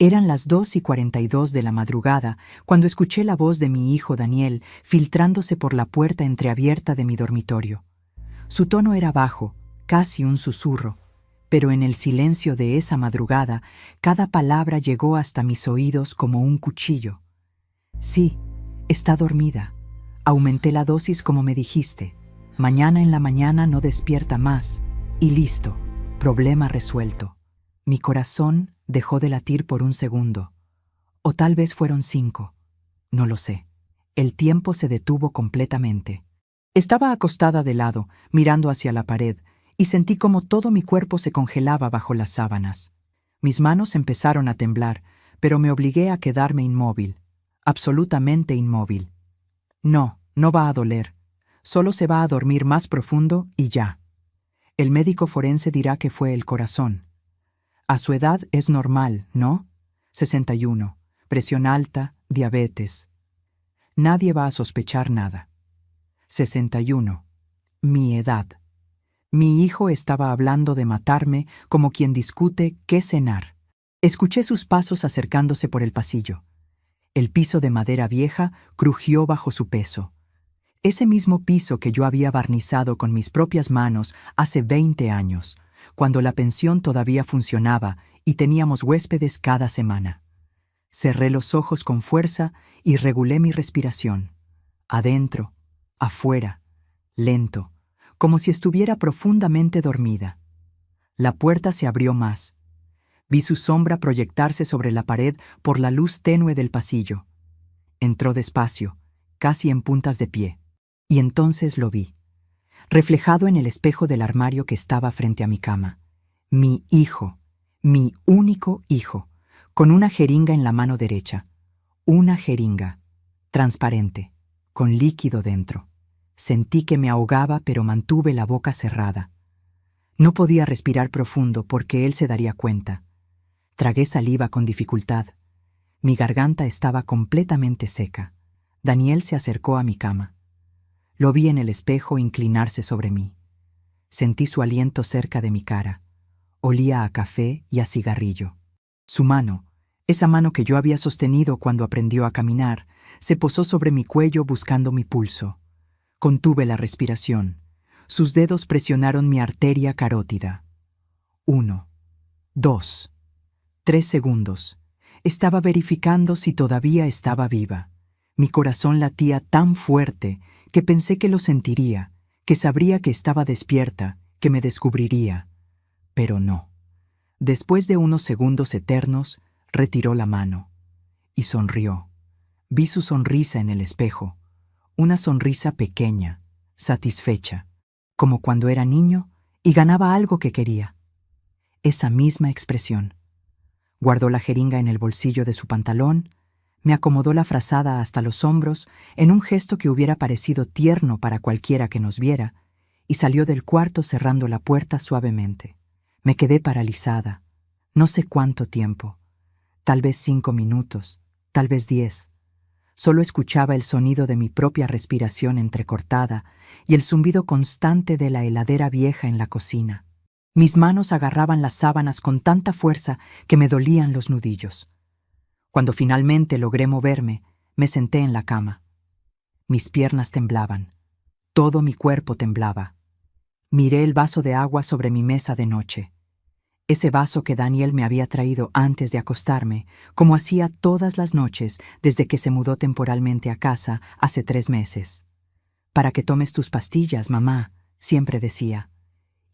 Eran las 2:42 de la madrugada cuando escuché la voz de mi hijo Daniel filtrándose por la puerta entreabierta de mi dormitorio. Su tono era bajo, casi un susurro, pero en el silencio de esa madrugada, cada palabra llegó hasta mis oídos como un cuchillo. Sí, está dormida. Aumenté la dosis como me dijiste. Mañana en la mañana no despierta más. Y listo, problema resuelto. Mi corazón dejó de latir por un segundo. O tal vez fueron 5. No lo sé. El tiempo se detuvo completamente. Estaba acostada de lado, mirando hacia la pared, y sentí como todo mi cuerpo se congelaba bajo las sábanas. Mis manos empezaron a temblar, pero me obligué a quedarme inmóvil, absolutamente inmóvil. No va a doler. Solo se va a dormir más profundo y ya. El médico forense dirá que fue el corazón. A su edad es normal, ¿no? 61, presión alta, diabetes. Nadie va a sospechar nada. 61, mi edad. Mi hijo estaba hablando de matarme como quien discute qué cenar. Escuché sus pasos acercándose por el pasillo. El piso de madera vieja crujió bajo su peso. Ese mismo piso que yo había barnizado con mis propias manos hace 20 años, cuando la pensión todavía funcionaba y teníamos huéspedes cada semana. Cerré los ojos con fuerza y regulé mi respiración. Adentro, afuera, lento, como si estuviera profundamente dormida. La puerta se abrió más. Vi su sombra proyectarse sobre la pared por la luz tenue del pasillo. Entró despacio, casi en puntas de pie, y entonces lo vi, reflejado en el espejo del armario que estaba frente a mi cama. Mi hijo, mi único hijo, con una jeringa en la mano derecha. Una jeringa, transparente, con líquido dentro. Sentí que me ahogaba, pero mantuve la boca cerrada. No podía respirar profundo porque él se daría cuenta. Tragué saliva con dificultad. Mi garganta estaba completamente seca. Daniel se acercó a mi cama. Lo vi en el espejo inclinarse sobre mí. Sentí su aliento cerca de mi cara. Olía a café y a cigarrillo. Su mano, esa mano que yo había sostenido cuando aprendió a caminar, se posó sobre mi cuello buscando mi pulso. Contuve la respiración. Sus dedos presionaron mi arteria carótida. 1, 2, 3 segundos. Estaba verificando si todavía estaba viva. Mi corazón latía tan fuerte que pensé que lo sentiría, que sabría que estaba despierta, que me descubriría. Pero no. Después de unos segundos eternos, retiró la mano y sonrió. Vi su sonrisa en el espejo, una sonrisa pequeña, satisfecha, como cuando era niño y ganaba algo que quería. Esa misma expresión. Guardó la jeringa en el bolsillo de su pantalón, me acomodó la frazada hasta los hombros en un gesto que hubiera parecido tierno para cualquiera que nos viera, y salió del cuarto cerrando la puerta suavemente. Me quedé paralizada. No sé cuánto tiempo. Tal vez 5 minutos, tal vez 10. Solo escuchaba el sonido de mi propia respiración entrecortada y el zumbido constante de la heladera vieja en la cocina. Mis manos agarraban las sábanas con tanta fuerza que me dolían los nudillos. Cuando finalmente logré moverme, me senté en la cama. Mis piernas temblaban. Todo mi cuerpo temblaba. Miré el vaso de agua sobre mi mesa de noche. Ese vaso que Daniel me había traído antes de acostarme, como hacía todas las noches desde que se mudó temporalmente a casa hace 3 meses. «Para que tomes tus pastillas, mamá», siempre decía.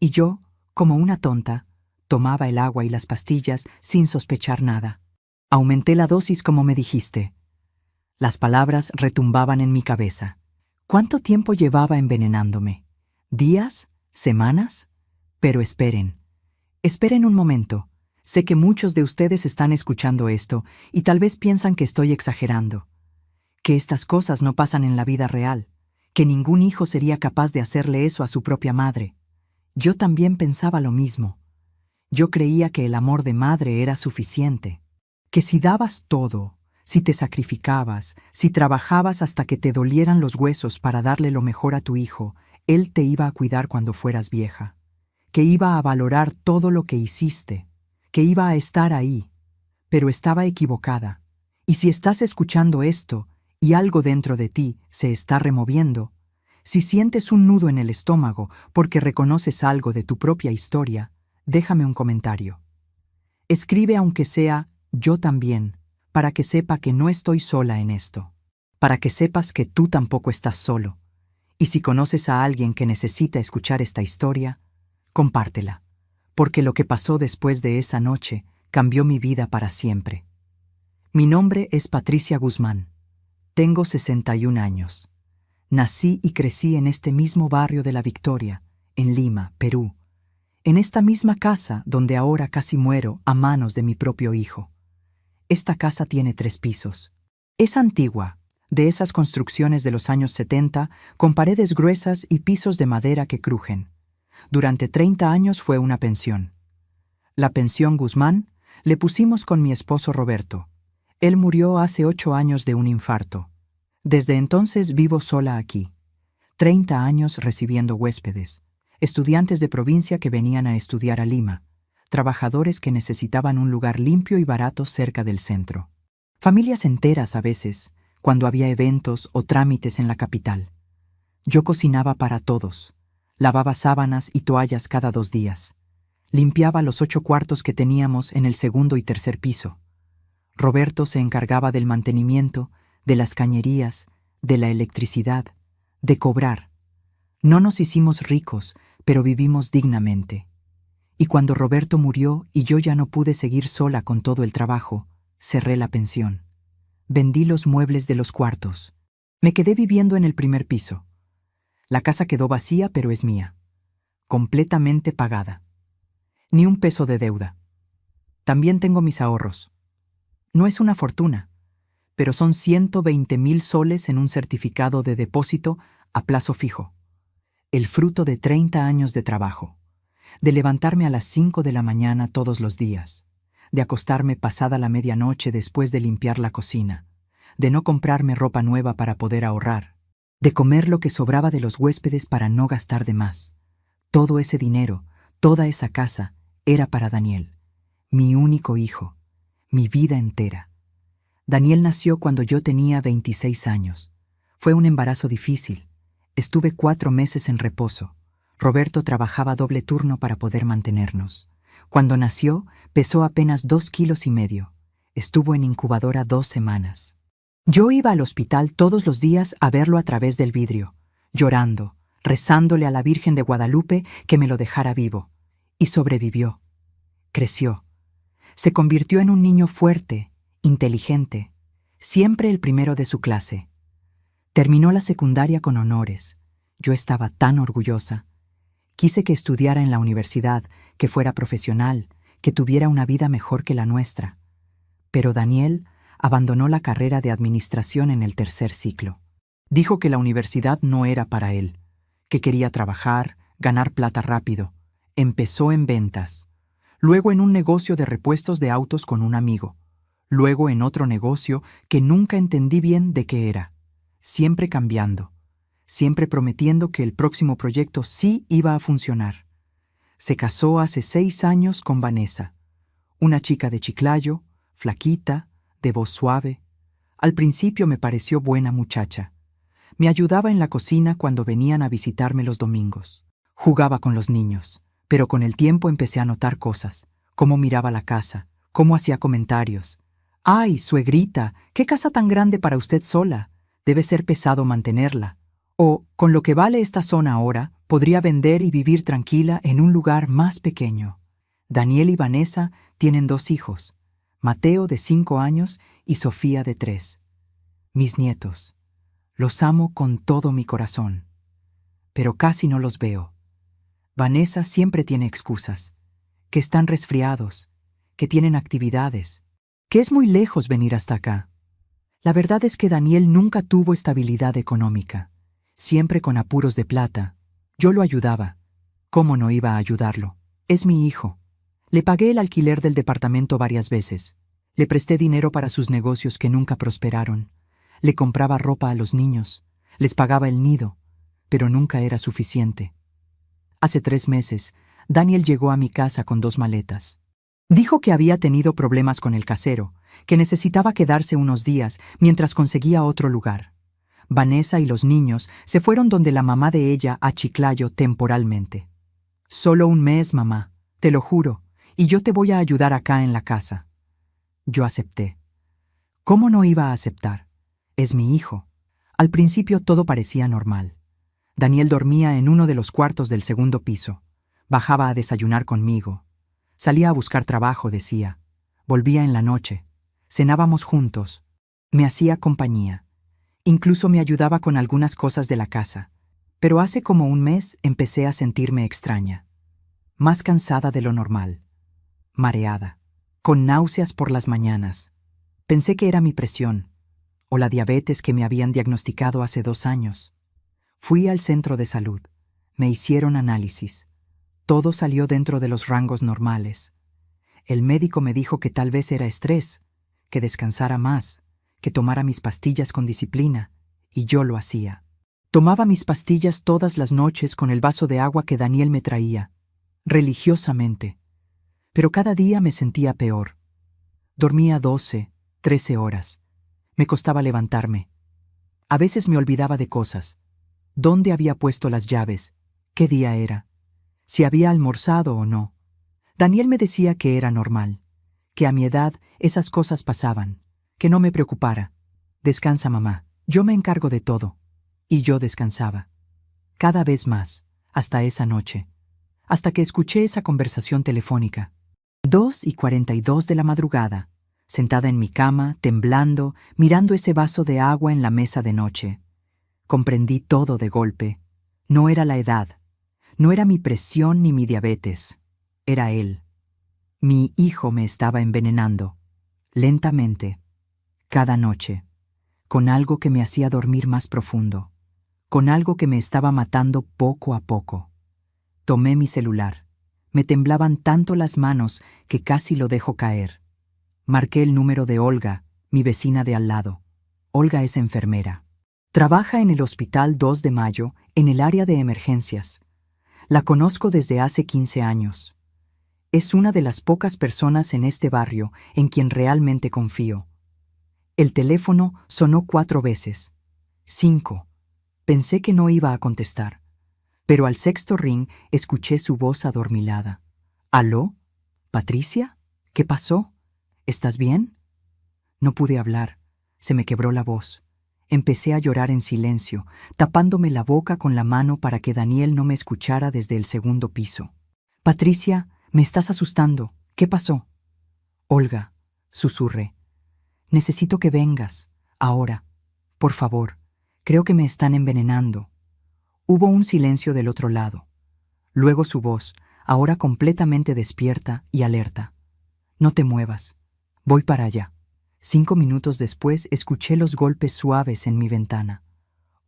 Y yo, como una tonta, tomaba el agua y las pastillas sin sospechar nada. Aumenté la dosis como me dijiste. Las palabras retumbaban en mi cabeza. ¿Cuánto tiempo llevaba envenenándome? ¿Días? ¿Semanas? Pero esperen. Esperen un momento. Sé que muchos de ustedes están escuchando esto y tal vez piensan que estoy exagerando. Que estas cosas no pasan en la vida real. Que ningún hijo sería capaz de hacerle eso a su propia madre. Yo también pensaba lo mismo. Yo creía que el amor de madre era suficiente. Que si dabas todo, si te sacrificabas, si trabajabas hasta que te dolieran los huesos para darle lo mejor a tu hijo, él te iba a cuidar cuando fueras vieja. Que iba a valorar todo lo que hiciste, que iba a estar ahí. Pero estaba equivocada. Y si estás escuchando esto y algo dentro de ti se está removiendo, si sientes un nudo en el estómago porque reconoces algo de tu propia historia, déjame un comentario. Escribe aunque sea yo también, para que sepa que no estoy sola en esto, para que sepas que tú tampoco estás solo. Y si conoces a alguien que necesita escuchar esta historia, compártela, porque lo que pasó después de esa noche cambió mi vida para siempre. Mi nombre es Patricia Guzmán. Tengo 61 años. Nací y crecí en este mismo barrio de La Victoria, en Lima, Perú. En esta misma casa donde ahora casi muero a manos de mi propio hijo. Esta casa tiene 3 pisos. Es antigua, de esas construcciones de los años 70, con paredes gruesas y pisos de madera que crujen. Durante 30 años fue una pensión. La pensión Guzmán le pusimos con mi esposo Roberto. Él murió hace 8 años de un infarto. Desde entonces vivo sola aquí. 30 años recibiendo huéspedes, estudiantes de provincia que venían a estudiar a Lima, trabajadores que necesitaban un lugar limpio y barato cerca del centro. Familias enteras a veces, cuando había eventos o trámites en la capital. Yo cocinaba para todos, lavaba sábanas y toallas cada 2 días. Limpiaba los 8 cuartos que teníamos en el segundo y tercer piso. Roberto se encargaba del mantenimiento, de las cañerías, de la electricidad, de cobrar. No nos hicimos ricos, pero vivimos dignamente. Y cuando Roberto murió y yo ya no pude seguir sola con todo el trabajo, cerré la pensión. Vendí los muebles de los cuartos. Me quedé viviendo en el primer piso. La casa quedó vacía, pero es mía. Completamente pagada. Ni un peso de deuda. También tengo mis ahorros. No es una fortuna, pero son 120,000 soles en un certificado de depósito a plazo fijo. El fruto de 30 años de trabajo. De levantarme a las 5 de la mañana todos los días. De acostarme pasada la medianoche después de limpiar la cocina. De no comprarme ropa nueva para poder ahorrar. De comer lo que sobraba de los huéspedes para no gastar de más. Todo ese dinero, toda esa casa, era para Daniel, mi único hijo, mi vida entera. Daniel nació cuando yo tenía 26 años. Fue un embarazo difícil. Estuve 4 meses en reposo. Roberto trabajaba doble turno para poder mantenernos. Cuando nació, pesó apenas 2,5 kilos. Estuvo en incubadora 2 semanas. Yo iba al hospital todos los días a verlo a través del vidrio, llorando, rezándole a la Virgen de Guadalupe que me lo dejara vivo. Y sobrevivió. Creció. Se convirtió en un niño fuerte, inteligente, siempre el primero de su clase. Terminó la secundaria con honores. Yo estaba tan orgullosa. Quise que estudiara en la universidad, que fuera profesional, que tuviera una vida mejor que la nuestra. Pero Daniel abandonó la carrera de administración en el 3er ciclo. Dijo que la universidad no era para él, que quería trabajar, ganar plata rápido. Empezó en ventas, luego en un negocio de repuestos de autos con un amigo, luego en otro negocio que nunca entendí bien de qué era, siempre cambiando, siempre prometiendo que el próximo proyecto sí iba a funcionar. Se casó hace 6 años con Vanessa, una chica de Chiclayo, flaquita, de voz suave. Al principio me pareció buena muchacha. Me ayudaba en la cocina cuando venían a visitarme los domingos. Jugaba con los niños. Pero con el tiempo empecé a notar cosas, cómo miraba la casa, cómo hacía comentarios. «¡Ay, suegrita! ¡Qué casa tan grande para usted sola! Debe ser pesado mantenerla». O, «Con lo que vale esta zona ahora, podría vender y vivir tranquila en un lugar más pequeño». Daniel y Vanessa tienen 2 hijos, Mateo de 5 años y Sofía de 3. Mis nietos. Los amo con todo mi corazón. Pero casi no los veo. Vanessa siempre tiene excusas, que están resfriados, que tienen actividades, que es muy lejos venir hasta acá. La verdad es que Daniel nunca tuvo estabilidad económica, siempre con apuros de plata. Yo lo ayudaba. ¿Cómo no iba a ayudarlo? Es mi hijo. Le pagué el alquiler del departamento varias veces. Le presté dinero para sus negocios que nunca prosperaron. Le compraba ropa a los niños. Les pagaba el nido, pero nunca era suficiente. Hace 3 meses, Daniel llegó a mi casa con 2 maletas. Dijo que había tenido problemas con el casero, que necesitaba quedarse unos días mientras conseguía otro lugar. Vanessa y los niños se fueron donde la mamá de ella a Chiclayo temporalmente. «Solo un mes, mamá, te lo juro, y yo te voy a ayudar acá en la casa». Yo acepté. ¿Cómo no iba a aceptar? Es mi hijo. Al principio todo parecía normal. Daniel dormía en uno de los cuartos del segundo piso. Bajaba a desayunar conmigo. Salía a buscar trabajo, decía. Volvía en la noche. Cenábamos juntos. Me hacía compañía. Incluso me ayudaba con algunas cosas de la casa. Pero hace como un mes empecé a sentirme extraña. Más cansada de lo normal. Mareada. Con náuseas por las mañanas. Pensé que era mi presión. O la diabetes que me habían diagnosticado hace 2 años. Fui al centro de salud. Me hicieron análisis. Todo salió dentro de los rangos normales. El médico me dijo que tal vez era estrés, que descansara más, que tomara mis pastillas con disciplina, y yo lo hacía. Tomaba mis pastillas todas las noches con el vaso de agua que Daniel me traía, religiosamente. Pero cada día me sentía peor. Dormía 12, 13 horas. Me costaba levantarme. A veces me olvidaba de cosas. ¿Dónde había puesto las llaves? ¿Qué día era? Si había almorzado o no. Daniel me decía que era normal, que a mi edad esas cosas pasaban, que no me preocupara. Descansa, mamá, yo me encargo de todo. Y yo descansaba. Cada vez más, hasta esa noche. Hasta que escuché esa conversación telefónica. 2:42 de la madrugada, sentada en mi cama, temblando, mirando ese vaso de agua en la mesa de noche. Comprendí todo de golpe. No era la edad. No era mi presión ni mi diabetes. Era él. Mi hijo me estaba envenenando. Lentamente. Cada noche. Con algo que me hacía dormir más profundo. Con algo que me estaba matando poco a poco. Tomé mi celular. Me temblaban tanto las manos que casi lo dejo caer. Marqué el número de Olga, mi vecina de al lado. Olga es enfermera. Trabaja en el Hospital 2 de Mayo, en el área de emergencias. La conozco desde hace 15 años. Es una de las pocas personas en este barrio en quien realmente confío. El teléfono sonó 4 veces. 5. Pensé que no iba a contestar. Pero al 6º ring escuché su voz adormilada. ¿Aló? ¿Patricia? ¿Qué pasó? ¿Estás bien? No pude hablar. Se me quebró la voz. Empecé a llorar en silencio, tapándome la boca con la mano para que Daniel no me escuchara desde el 2º piso. «Patricia, me estás asustando. ¿Qué pasó?» «Olga», susurré. «Necesito que vengas. Ahora. Por favor. Creo que me están envenenando». Hubo un silencio del otro lado. Luego su voz, ahora completamente despierta y alerta. «No te muevas. Voy para allá». 5 minutos después escuché los golpes suaves en mi ventana.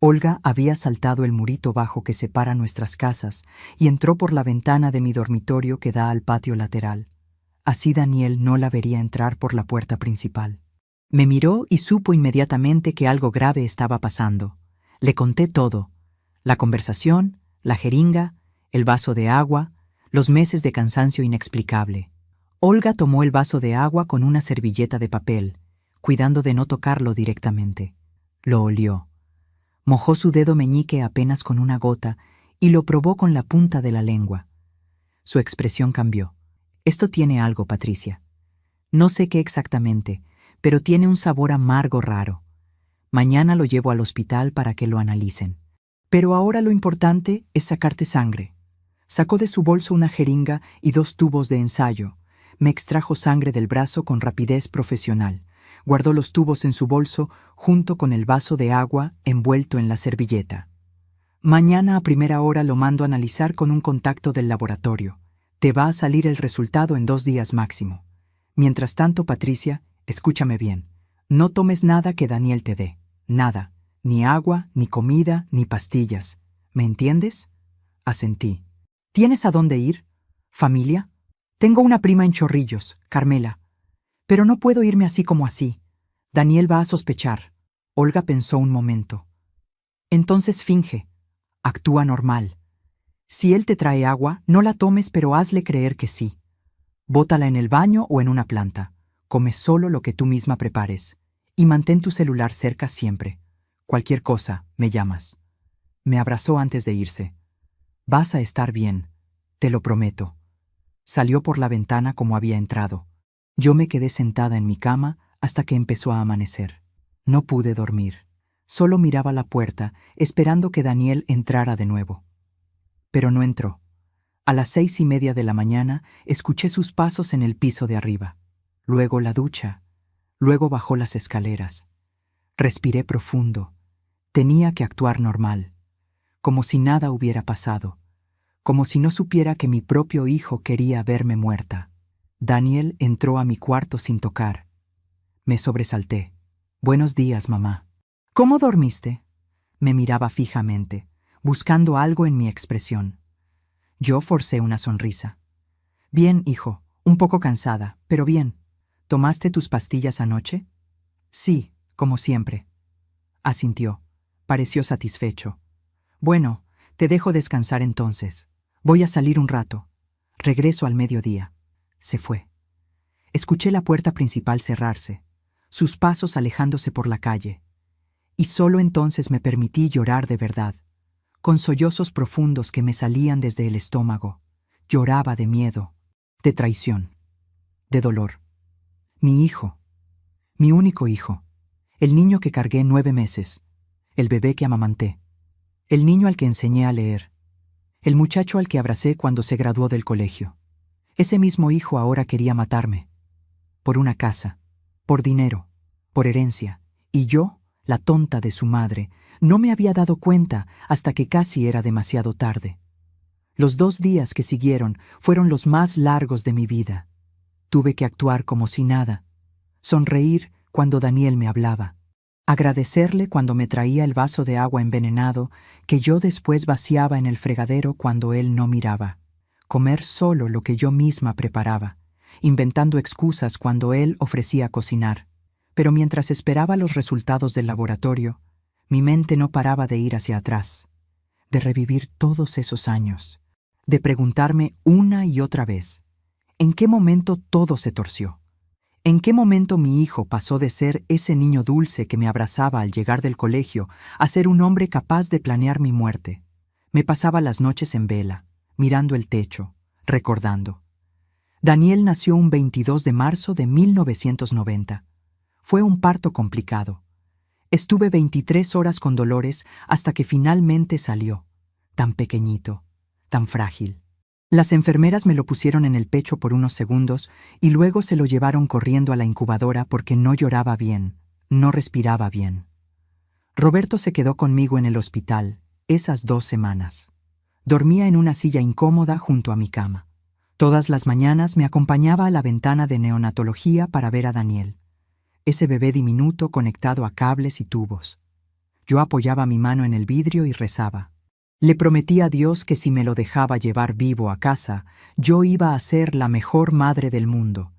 Olga había saltado el murito bajo que separa nuestras casas y entró por la ventana de mi dormitorio que da al patio lateral. Así Daniel no la vería entrar por la puerta principal. Me miró y supo inmediatamente que algo grave estaba pasando. Le conté todo: la conversación, la jeringa, el vaso de agua, los meses de cansancio inexplicable. Olga tomó el vaso de agua con una servilleta de papel, cuidando de no tocarlo directamente. Lo olió. Mojó su dedo meñique apenas con una gota y lo probó con la punta de la lengua. Su expresión cambió. «Esto tiene algo, Patricia. No sé qué exactamente, pero tiene un sabor amargo raro. Mañana lo llevo al hospital para que lo analicen. Pero ahora lo importante es sacarte sangre». Sacó de su bolso una jeringa y 2 tubos de ensayo. Me extrajo sangre del brazo con rapidez profesional. Guardó los tubos en su bolso junto con el vaso de agua envuelto en la servilleta. «Mañana a primera hora lo mando a analizar con un contacto del laboratorio. Te va a salir el resultado en 2 días máximo. Mientras tanto, Patricia, escúchame bien. No tomes nada que Daniel te dé. Nada. Ni agua, ni comida, ni pastillas. ¿Me entiendes?» Asentí. «¿Tienes a dónde ir? ¿Familia?» «Tengo una prima en Chorrillos, Carmela. Pero no puedo irme así como así. Daniel va a sospechar». Olga pensó un momento. «Entonces finge. Actúa normal. Si él te trae agua, no la tomes, pero hazle creer que sí. Bótala en el baño o en una planta. Come solo lo que tú misma prepares. Y mantén tu celular cerca siempre. Cualquier cosa, me llamas. Me abrazó antes de irse. Vas a estar bien, te lo prometo. Salió por la ventana como había entrado. Yo me quedé sentada en mi cama hasta que empezó a amanecer. No pude dormir. Solo miraba la puerta, esperando que Daniel entrara de nuevo. Pero no entró. A las 6:30 de la mañana escuché sus pasos en el piso de arriba. Luego la ducha. Luego bajó las escaleras. Respiré profundo. Tenía que actuar normal. Como si nada hubiera pasado. Como si no supiera que mi propio hijo quería verme muerta. Daniel entró a mi cuarto sin tocar. Me sobresalté. Buenos días, mamá. ¿Cómo dormiste? Me miraba fijamente, buscando algo en mi expresión. Yo forcé una sonrisa. Bien, hijo, un poco cansada, pero bien. ¿Tomaste tus pastillas anoche? Sí, como siempre. Asintió. Pareció satisfecho. Bueno, te dejo descansar entonces. Voy a salir un rato. Regreso al mediodía. Se fue. Escuché la puerta principal cerrarse, sus pasos alejándose por la calle. Y solo entonces me permití llorar de verdad, con sollozos profundos que me salían desde el estómago. Lloraba de miedo, de traición, de dolor. Mi hijo, mi único hijo, el niño que cargué 9 meses, el bebé que amamanté, el niño al que enseñé a leer, el muchacho al que abracé cuando se graduó del colegio. Ese mismo hijo ahora quería matarme. Por una casa, por dinero, por herencia. Y yo, la tonta de su madre, no me había dado cuenta hasta que casi era demasiado tarde. Los 2 días que siguieron fueron los más largos de mi vida. Tuve que actuar como si nada, sonreír cuando Daniel me hablaba, agradecerle cuando me traía el vaso de agua envenenado que yo después vaciaba en el fregadero cuando él no miraba, comer solo lo que yo misma preparaba, inventando excusas cuando él ofrecía cocinar. Pero mientras esperaba los resultados del laboratorio, mi mente no paraba de ir hacia atrás, de revivir todos esos años, de preguntarme una y otra vez, ¿en qué momento todo se torció? ¿En qué momento mi hijo pasó de ser ese niño dulce que me abrazaba al llegar del colegio a ser un hombre capaz de planear mi muerte? Me pasaba las noches en vela, mirando el techo, recordando. Daniel nació un 22 de marzo de 1990. Fue un parto complicado. Estuve 23 horas con dolores hasta que finalmente salió, tan pequeñito, tan frágil. Las enfermeras me lo pusieron en el pecho por unos segundos y luego se lo llevaron corriendo a la incubadora porque no lloraba bien, no respiraba bien. Roberto se quedó conmigo en el hospital esas 2 semanas. Dormía en una silla incómoda junto a mi cama. Todas las mañanas me acompañaba a la ventana de neonatología para ver a Daniel, ese bebé diminuto conectado a cables y tubos. Yo apoyaba mi mano en el vidrio y rezaba. Le prometí a Dios que si me lo dejaba llevar vivo a casa, yo iba a ser la mejor madre del mundo,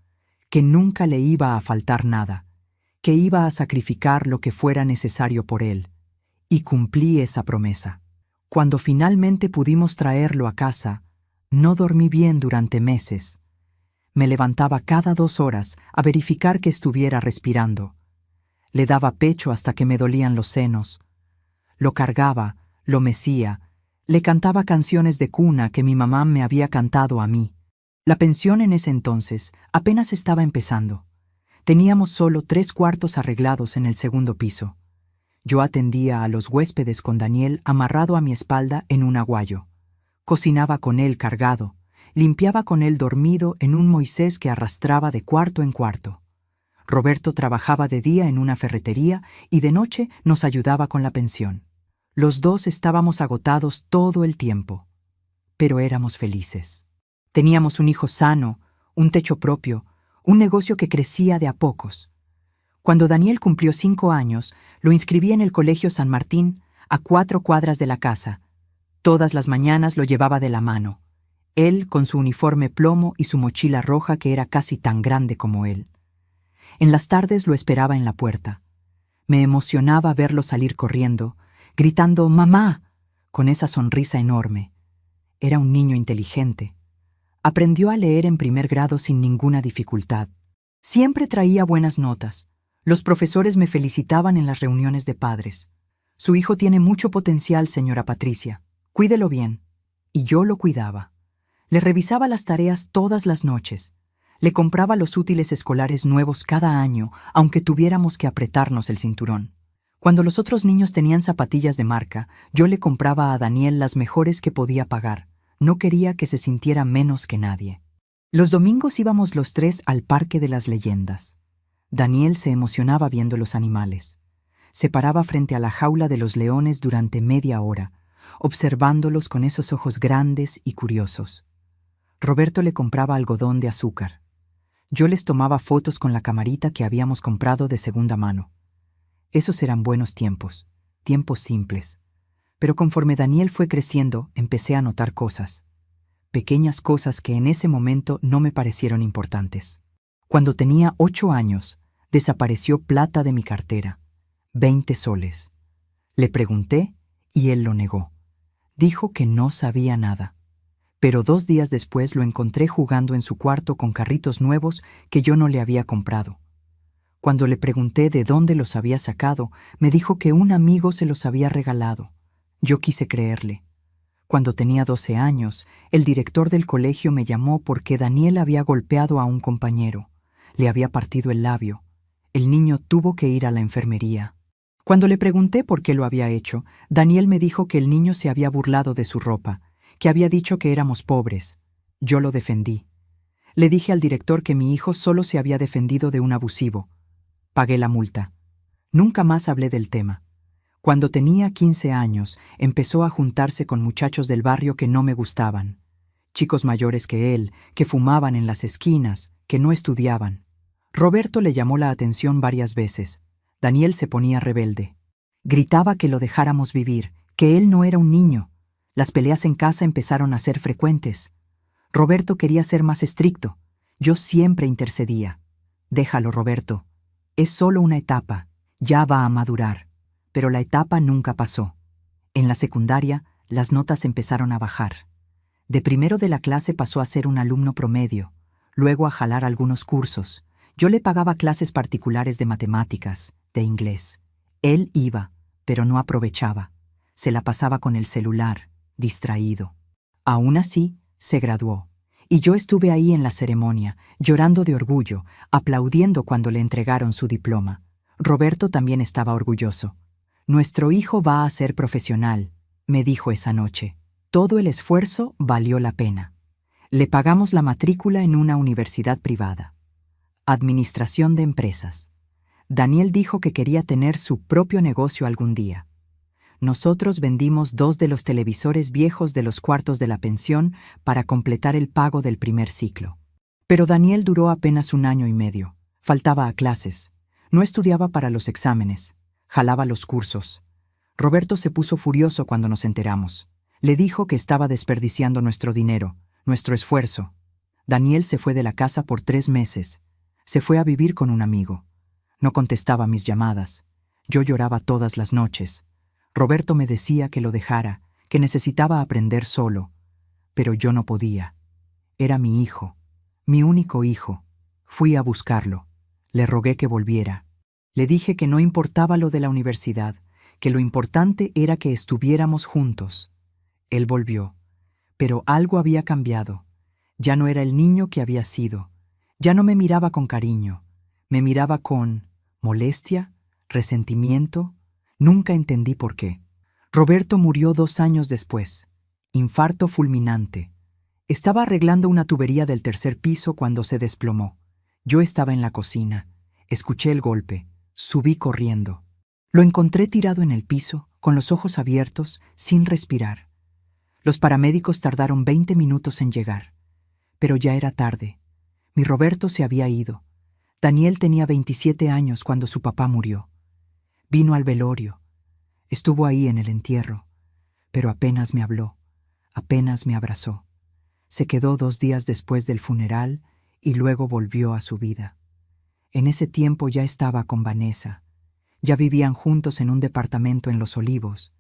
que nunca le iba a faltar nada, que iba a sacrificar lo que fuera necesario por él. Y cumplí esa promesa. Cuando finalmente pudimos traerlo a casa, no dormí bien durante meses. Me levantaba cada 2 horas a verificar que estuviera respirando. Le daba pecho hasta que me dolían los senos. Lo cargaba, lo mecía, le cantaba canciones de cuna que mi mamá me había cantado a mí. La pensión en ese entonces apenas estaba empezando. Teníamos solo 3 cuartos arreglados en el segundo piso. Yo atendía a los huéspedes con Daniel amarrado a mi espalda en un aguayo. Cocinaba con él cargado. Limpiaba con él dormido en un Moisés que arrastraba de cuarto en cuarto. Roberto trabajaba de día en una ferretería y de noche nos ayudaba con la pensión. Los 2 estábamos agotados todo el tiempo, pero éramos felices. Teníamos un hijo sano, un techo propio, un negocio que crecía de a pocos. Cuando Daniel cumplió 5 años, lo inscribí en el Colegio San Martín, a 4 cuadras de la casa. Todas las mañanas lo llevaba de la mano. Él con su uniforme plomo y su mochila roja que era casi tan grande como él. En las tardes lo esperaba en la puerta. Me emocionaba verlo salir corriendo, gritando «¡Mamá!», con esa sonrisa enorme. Era un niño inteligente. Aprendió a leer en primer grado sin ninguna dificultad. Siempre traía buenas notas. Los profesores me felicitaban en las reuniones de padres. Su hijo tiene mucho potencial, señora Patricia. Cuídelo bien. Y yo lo cuidaba. Le revisaba las tareas todas las noches. Le compraba los útiles escolares nuevos cada año, aunque tuviéramos que apretarnos el cinturón. Cuando los otros niños tenían zapatillas de marca, yo le compraba a Daniel las mejores que podía pagar. No quería que se sintiera menos que nadie. Los domingos íbamos los tres al Parque de las Leyendas. Daniel se emocionaba viendo los animales. Se paraba frente a la jaula de los leones durante media hora, observándolos con esos ojos grandes y curiosos. Roberto le compraba algodón de azúcar. Yo les tomaba fotos con la camarita que habíamos comprado de segunda mano. Esos eran buenos tiempos, tiempos simples. Pero conforme Daniel fue creciendo, empecé a notar cosas. Pequeñas cosas que en ese momento no me parecieron importantes. Cuando tenía 8 años, desapareció plata de mi cartera. 20 soles. Le pregunté y él lo negó. Dijo que no sabía nada. Pero 2 días después lo encontré jugando en su cuarto con carritos nuevos que yo no le había comprado. Cuando le pregunté de dónde los había sacado, me dijo que un amigo se los había regalado. Yo quise creerle. Cuando tenía 12 años, el director del colegio me llamó porque Daniel había golpeado a un compañero. Le había partido el labio. El niño tuvo que ir a la enfermería. Cuando le pregunté por qué lo había hecho, Daniel me dijo que el niño se había burlado de su ropa, que había dicho que éramos pobres. Yo lo defendí. Le dije al director que mi hijo solo se había defendido de un abusivo. Pagué la multa. Nunca más hablé del tema. Cuando tenía 15 años, empezó a juntarse con muchachos del barrio que no me gustaban. Chicos mayores que él, que fumaban en las esquinas, que no estudiaban. Roberto le llamó la atención varias veces. Daniel se ponía rebelde. Gritaba que lo dejáramos vivir, que él no era un niño. Las peleas en casa empezaron a ser frecuentes. Roberto quería ser más estricto. Yo siempre intercedía. Déjalo, Roberto. Es solo una etapa. Ya va a madurar. Pero la etapa nunca pasó. En la secundaria, las notas empezaron a bajar. De primero de la clase pasó a ser un alumno promedio, luego a jalar algunos cursos. Yo le pagaba clases particulares de matemáticas, de inglés. Él iba, pero no aprovechaba. Se la pasaba con el celular, distraído. Aún así, se graduó. Y yo estuve ahí en la ceremonia, llorando de orgullo, aplaudiendo cuando le entregaron su diploma. Roberto también estaba orgulloso. Nuestro hijo va a ser profesional, me dijo esa noche. Todo el esfuerzo valió la pena. Le pagamos la matrícula en una universidad privada. Administración de empresas. Daniel dijo que quería tener su propio negocio algún día. Nosotros vendimos 2 de los televisores viejos de los cuartos de la pensión para completar el pago del primer ciclo. Pero Daniel duró apenas 1 año y medio. Faltaba a clases. No estudiaba para los exámenes. Jalaba los cursos. Roberto se puso furioso cuando nos enteramos. Le dijo que estaba desperdiciando nuestro dinero, nuestro esfuerzo. Daniel se fue de la casa por 3 meses. Se fue a vivir con un amigo. No contestaba mis llamadas. Yo lloraba todas las noches. Roberto me decía que lo dejara, que necesitaba aprender solo. Pero yo no podía. Era mi hijo, mi único hijo. Fui a buscarlo. Le rogué que volviera. Le dije que no importaba lo de la universidad, que lo importante era que estuviéramos juntos. Él volvió, pero algo había cambiado. Ya no era el niño que había sido. Ya no me miraba con cariño. Me miraba con molestia, resentimiento. Nunca entendí por qué. Roberto murió 2 años después. Infarto fulminante. Estaba arreglando una tubería del 3er piso cuando se desplomó. Yo estaba en la cocina. Escuché el golpe. Subí corriendo. Lo encontré tirado en el piso, con los ojos abiertos, sin respirar. Los paramédicos tardaron 20 minutos en llegar. Pero ya era tarde. Mi Roberto se había ido. Daniel tenía 27 años cuando su papá murió. Vino al velorio. Estuvo ahí en el entierro. Pero apenas me habló. Apenas me abrazó. Se quedó 2 días después del funeral y luego volvió a su vida. En ese tiempo ya estaba con Vanessa. Ya vivían juntos en un departamento en Los Olivos.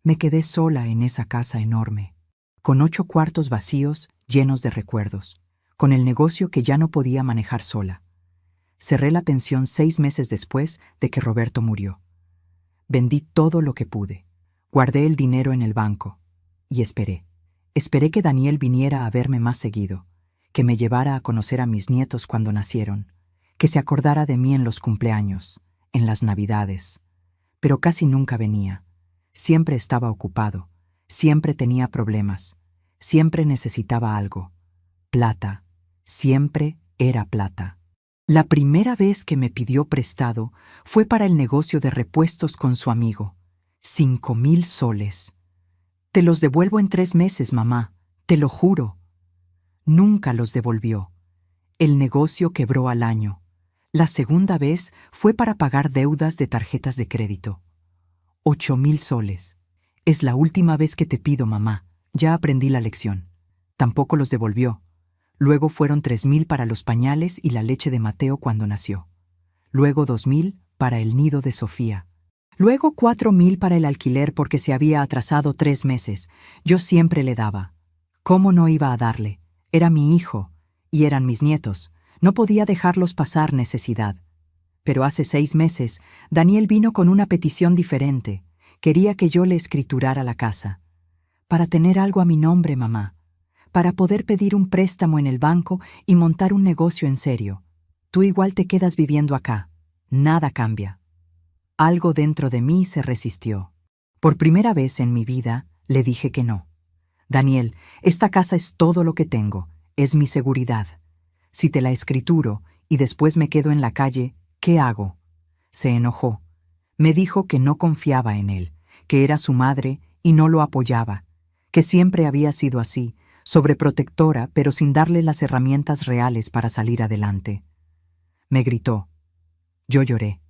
Me quedé sola en esa casa enorme. con 8 cuartos vacíos llenos de recuerdos, con el negocio que ya no podía manejar sola. Cerré la pensión 6 meses después de que Roberto murió. Vendí todo lo que pude. Guardé el dinero en el banco y esperé. Esperé que Daniel viniera a verme más seguido, que me llevara a conocer a mis nietos cuando nacieron, que se acordara de mí en los cumpleaños, en las Navidades. Pero casi nunca venía. Siempre estaba ocupado, siempre tenía problemas, siempre necesitaba algo. Plata, siempre era plata. La primera vez que me pidió prestado fue para el negocio de repuestos con su amigo. 5,000 soles. Te los devuelvo en 3 meses, mamá, te lo juro. Nunca los devolvió. El negocio quebró al año. La segunda vez fue para pagar deudas de tarjetas de crédito. 8,000 soles. Es la última vez que te pido, mamá. Ya aprendí la lección. Tampoco los devolvió. Luego fueron 3,000 para los pañales y la leche de Mateo cuando nació. Luego 2,000 para el nido de Sofía. Luego 4,000 para el alquiler porque se había atrasado 3 meses. Yo siempre le daba. ¿Cómo no iba a darle? Era mi hijo, y eran mis nietos. No podía dejarlos pasar necesidad. Pero hace 6 meses, Daniel vino con una petición diferente. Quería que yo le escriturara la casa. Para tener algo a mi nombre, mamá. Para poder pedir un préstamo en el banco y montar un negocio en serio. Tú igual te quedas viviendo acá. Nada cambia. Algo dentro de mí se resistió. Por primera vez en mi vida, le dije que no. Daniel, esta casa es todo lo que tengo. Es mi seguridad. Si te la escrituro y después me quedo en la calle, ¿qué hago? Se enojó. Me dijo que no confiaba en él, que era su madre y no lo apoyaba, que siempre había sido así, sobreprotectora, pero sin darle las herramientas reales para salir adelante. Me gritó. Yo lloré.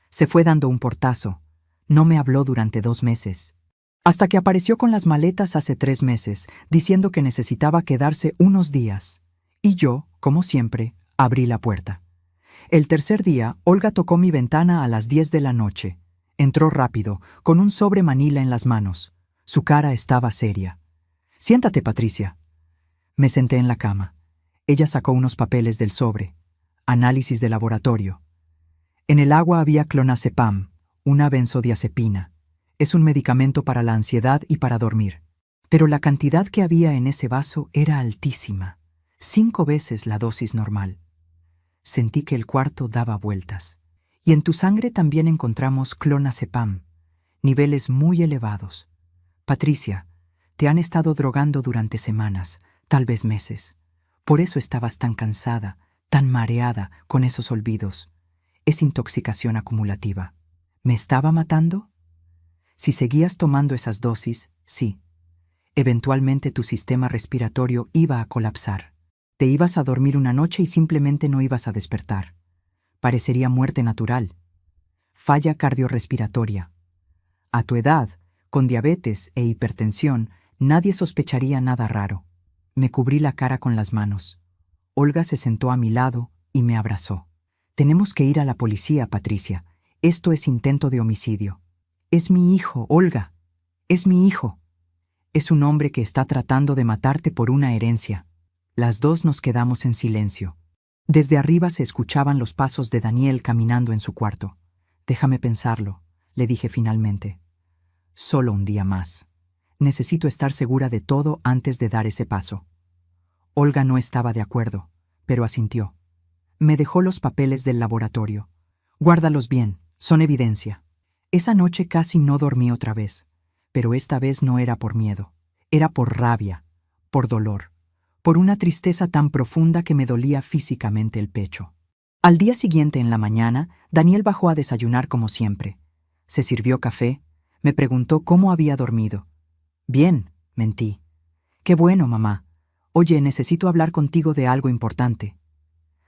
Se fue dando un portazo. No me habló durante 2 meses. Hasta que apareció con las maletas hace 3 meses, diciendo que necesitaba quedarse unos días. Y yo, como siempre, abrí la puerta. El tercer día, Olga tocó mi ventana a las 10 de la noche. Entró rápido, con un sobre manila en las manos. Su cara estaba seria. «Siéntate, Patricia». Me senté en la cama. Ella sacó unos papeles del sobre. Análisis de laboratorio. En el agua había clonazepam, una benzodiazepina. Es un medicamento para la ansiedad y para dormir. Pero la cantidad que había en ese vaso era altísima. 5 veces la dosis normal. Sentí que el cuarto daba vueltas. Y en tu sangre también encontramos clonazepam, niveles muy elevados. Patricia, te han estado drogando durante semanas, tal vez meses. Por eso estabas tan cansada, tan mareada con esos olvidos. Es intoxicación acumulativa. ¿Me estaba matando? Si seguías tomando esas dosis, sí. Eventualmente tu sistema respiratorio iba a colapsar. Te ibas a dormir una noche y simplemente no ibas a despertar. Parecería muerte natural. Falla cardiorrespiratoria. A tu edad, con diabetes e hipertensión, nadie sospecharía nada raro. Me cubrí la cara con las manos. Olga se sentó a mi lado y me abrazó. Tenemos que ir a la policía, Patricia. Esto es intento de homicidio. Es mi hijo, Olga. Es mi hijo. Es un hombre que está tratando de matarte por una herencia. Las dos nos quedamos en silencio. Desde arriba se escuchaban los pasos de Daniel caminando en su cuarto. Déjame pensarlo, le dije finalmente. Solo un día más. Necesito estar segura de todo antes de dar ese paso. Olga no estaba de acuerdo, pero asintió. Me dejó los papeles del laboratorio. Guárdalos bien, son evidencia. Esa noche casi no dormí otra vez, pero esta vez no era por miedo. Era por rabia, por dolor, por una tristeza tan profunda que me dolía físicamente el pecho. Al día siguiente en la mañana, Daniel bajó a desayunar como siempre. Se sirvió café, me preguntó cómo había dormido. Bien, mentí. Qué bueno, mamá. Oye, necesito hablar contigo de algo importante.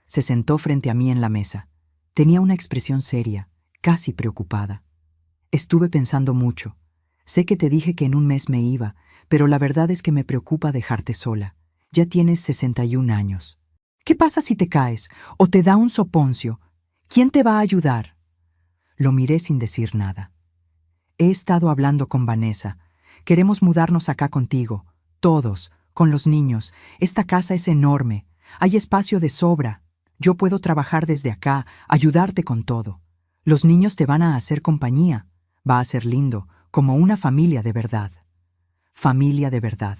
Se sentó frente a mí en la mesa. Tenía una expresión seria, casi preocupada. Estuve pensando mucho. Sé que te dije que en un mes me iba, pero la verdad es que me preocupa dejarte sola. Ya tienes 61 años. ¿Qué pasa si te caes o te da un soponcio? ¿Quién te va a ayudar? Lo miré sin decir nada. He estado hablando con Vanessa. Queremos mudarnos acá contigo. Todos, con los niños. Esta casa es enorme. Hay espacio de sobra. Yo puedo trabajar desde acá, ayudarte con todo. Los niños te van a hacer compañía. Va a ser lindo, como una familia de verdad. Familia de verdad.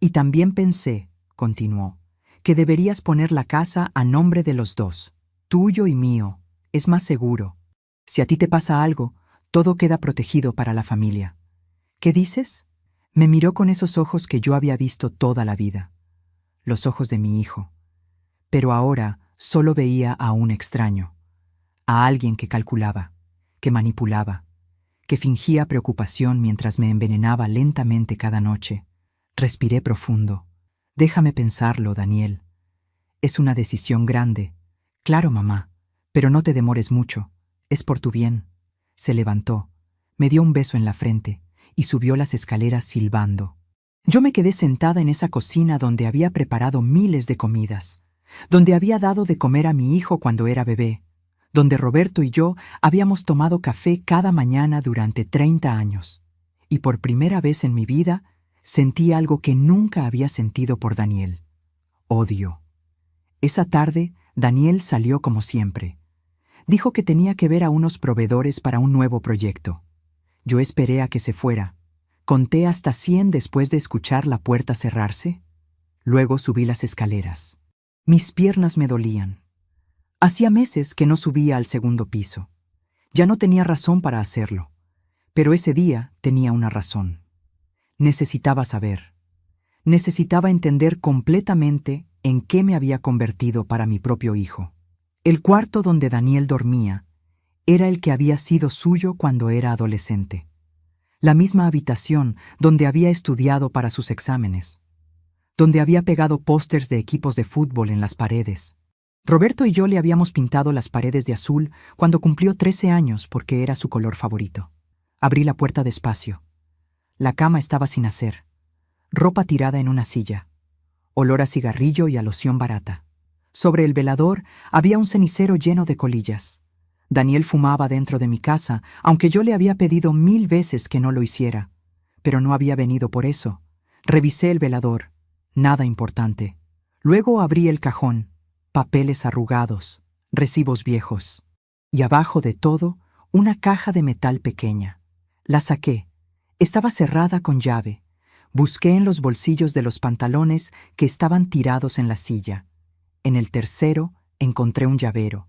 Y también pensé, continuó, que deberías poner la casa a nombre de los dos, tuyo y mío. Es más seguro. Si a ti te pasa algo, todo queda protegido para la familia. ¿Qué dices? Me miró con esos ojos que yo había visto toda la vida. Los ojos de mi hijo. Pero ahora solo veía a un extraño. A alguien que calculaba, que manipulaba, que fingía preocupación mientras me envenenaba lentamente cada noche. Respiré profundo. Déjame pensarlo, Daniel. Es una decisión grande. Claro, mamá, pero no te demores mucho. Es por tu bien. Se levantó, me dio un beso en la frente y subió las escaleras silbando. Yo me quedé sentada en esa cocina donde había preparado miles de comidas, donde había dado de comer a mi hijo cuando era bebé, donde Roberto y yo habíamos tomado café cada mañana durante 30 años. Y por primera vez en mi vida sentí algo que nunca había sentido por Daniel: odio. Esa tarde, Daniel salió como siempre. Dijo que tenía que ver a unos proveedores para un nuevo proyecto. Yo esperé a que se fuera. Conté hasta 100 después de escuchar la puerta cerrarse. Luego subí las escaleras. Mis piernas me dolían. Hacía meses que no subía al segundo piso. Ya no tenía razón para hacerlo. Pero ese día tenía una razón. Necesitaba saber. Necesitaba entender completamente en qué me había convertido para mi propio hijo. El cuarto donde Daniel dormía era el que había sido suyo cuando era adolescente. La misma habitación donde había estudiado para sus exámenes, donde había pegado pósters de equipos de fútbol en las paredes. Roberto y yo le habíamos pintado las paredes de azul cuando cumplió 13 años porque era su color favorito. Abrí la puerta despacio. La cama estaba sin hacer, ropa tirada en una silla, olor a cigarrillo y a loción barata. Sobre el velador había un cenicero lleno de colillas. Daniel fumaba dentro de mi casa, aunque yo le había pedido 1000 veces que no lo hiciera. Pero no había venido por eso. Revisé el velador. Nada importante. Luego abrí el cajón. Papeles arrugados, recibos viejos. Y abajo de todo, una caja de metal pequeña. La saqué. Estaba cerrada con llave. Busqué en los bolsillos de los pantalones que estaban tirados en la silla. En el tercero encontré un llavero.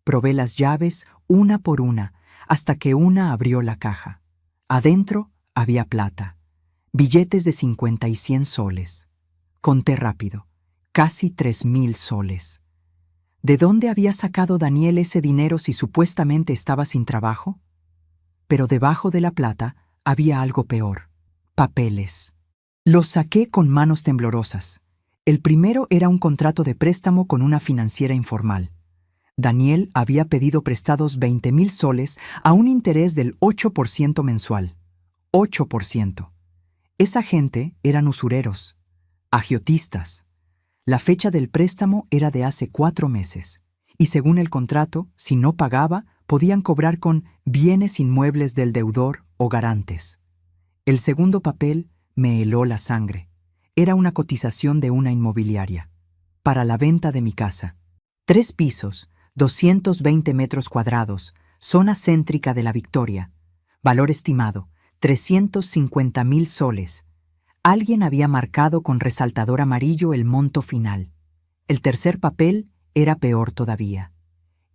Probé las llaves una por una, hasta que una abrió la caja. Adentro había plata, billetes de 50 y 100 soles. Conté rápido, casi 3000 soles. ¿De dónde había sacado Daniel ese dinero si supuestamente estaba sin trabajo? Pero debajo de la plata había algo peor: papeles. Los saqué con manos temblorosas. El primero era un contrato de préstamo con una financiera informal. Daniel había pedido prestados 20,000 soles a un interés del 8% mensual. 8%. Esa gente eran usureros, agiotistas. La fecha del préstamo era de hace 4 meses. Y según el contrato, si no pagaba, podían cobrar con bienes inmuebles del deudor o garantes. El segundo papel me heló la sangre. Era una cotización de una inmobiliaria. Para la venta de mi casa. 3 pisos, 220 metros cuadrados, zona céntrica de La Victoria. Valor estimado, 350,000 soles. Alguien había marcado con resaltador amarillo el monto final. El tercer papel era peor todavía.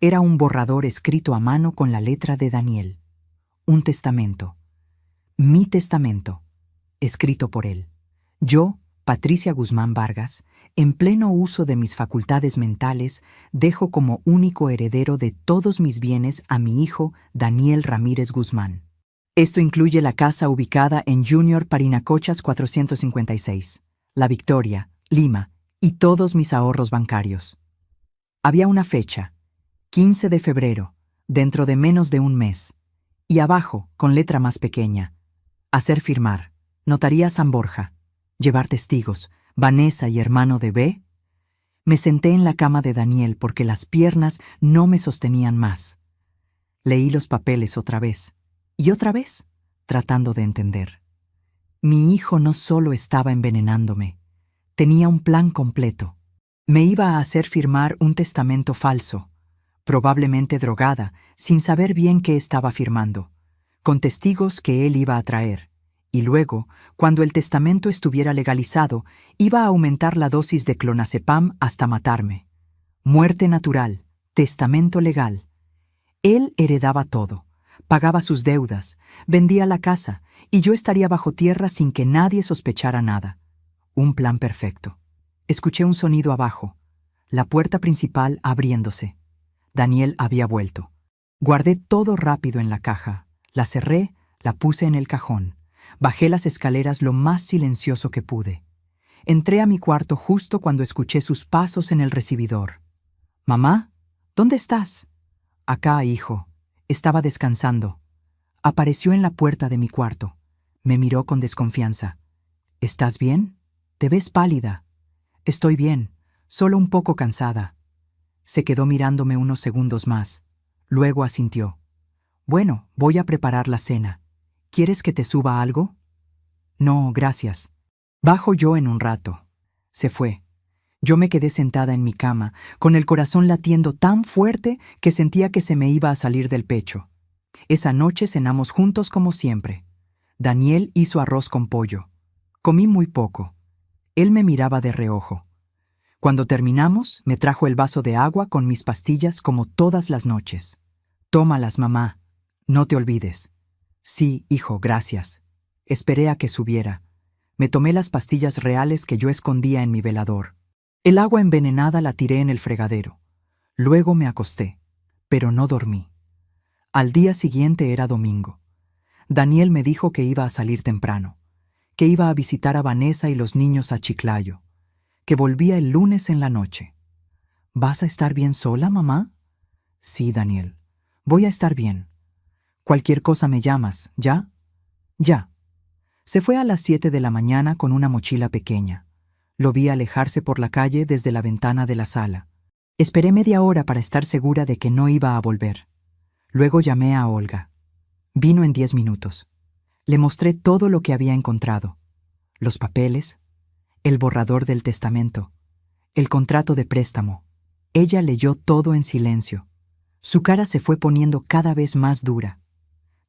Era un borrador escrito a mano con la letra de Daniel. Un testamento. Mi testamento. Escrito por él. Yo, Patricia Guzmán Vargas, en pleno uso de mis facultades mentales, dejo como único heredero de todos mis bienes a mi hijo Daniel Ramírez Guzmán. Esto incluye la casa ubicada en Junior Parinacochas 456, La Victoria, Lima, y todos mis ahorros bancarios. Había una fecha, 15 de febrero, dentro de menos de un mes, y abajo, con letra más pequeña: hacer firmar, Notaría San Borja, llevar testigos, Vanessa y hermano de B. Me senté en la cama de Daniel porque las piernas no me sostenían más. Leí los papeles otra vez, tratando de entender. Mi hijo no solo estaba envenenándome, tenía un plan completo. Me iba a hacer firmar un testamento falso, probablemente drogada, sin saber bien qué estaba firmando, con testigos que él iba a traer. Y luego, cuando el testamento estuviera legalizado, iba a aumentar la dosis de clonazepam hasta matarme. Muerte natural, testamento legal. Él heredaba todo, pagaba sus deudas, vendía la casa, y yo estaría bajo tierra sin que nadie sospechara nada. Un plan perfecto. Escuché un sonido abajo, la puerta principal abriéndose. Daniel había vuelto. Guardé todo rápido en la caja, la cerré, la puse en el cajón. Bajé las escaleras lo más silencioso que pude. Entré a mi cuarto justo cuando escuché sus pasos en el recibidor. «Mamá, ¿dónde estás?» «Acá, hijo. Estaba descansando». Apareció en la puerta de mi cuarto. Me miró con desconfianza. «¿Estás bien? Te ves pálida». «Estoy bien, solo un poco cansada». Se quedó mirándome unos segundos más. Luego asintió. «Bueno, voy a preparar la cena. ¿Quieres que te suba algo?» «No, gracias. Bajo yo en un rato». Se fue. Yo me quedé sentada en mi cama, con el corazón latiendo tan fuerte que sentía que se me iba a salir del pecho. Esa noche cenamos juntos como siempre. Daniel hizo arroz con pollo. Comí muy poco. Él me miraba de reojo. Cuando terminamos, me trajo el vaso de agua con mis pastillas como todas las noches. «Tómalas, mamá. No te olvides». «Sí, hijo, gracias». Esperé a que subiera. Me tomé las pastillas reales que yo escondía en mi velador. El agua envenenada la tiré en el fregadero. Luego me acosté, pero no dormí. Al día siguiente era domingo. Daniel me dijo que iba a salir temprano, que iba a visitar a Vanessa y los niños a Chiclayo, que volvía el lunes en la noche. «¿Vas a estar bien sola, mamá?» «Sí, Daniel. Voy a estar bien. Cualquier cosa me llamas, ¿ya?» «Ya». Se fue a las 7 de la mañana con una mochila pequeña. Lo vi alejarse por la calle desde la ventana de la sala. Esperé media hora para estar segura de que no iba a volver. Luego llamé a Olga. Vino en 10 minutos. Le mostré todo lo que había encontrado. Los papeles, el borrador del testamento, el contrato de préstamo. Ella leyó todo en silencio. Su cara se fue poniendo cada vez más dura.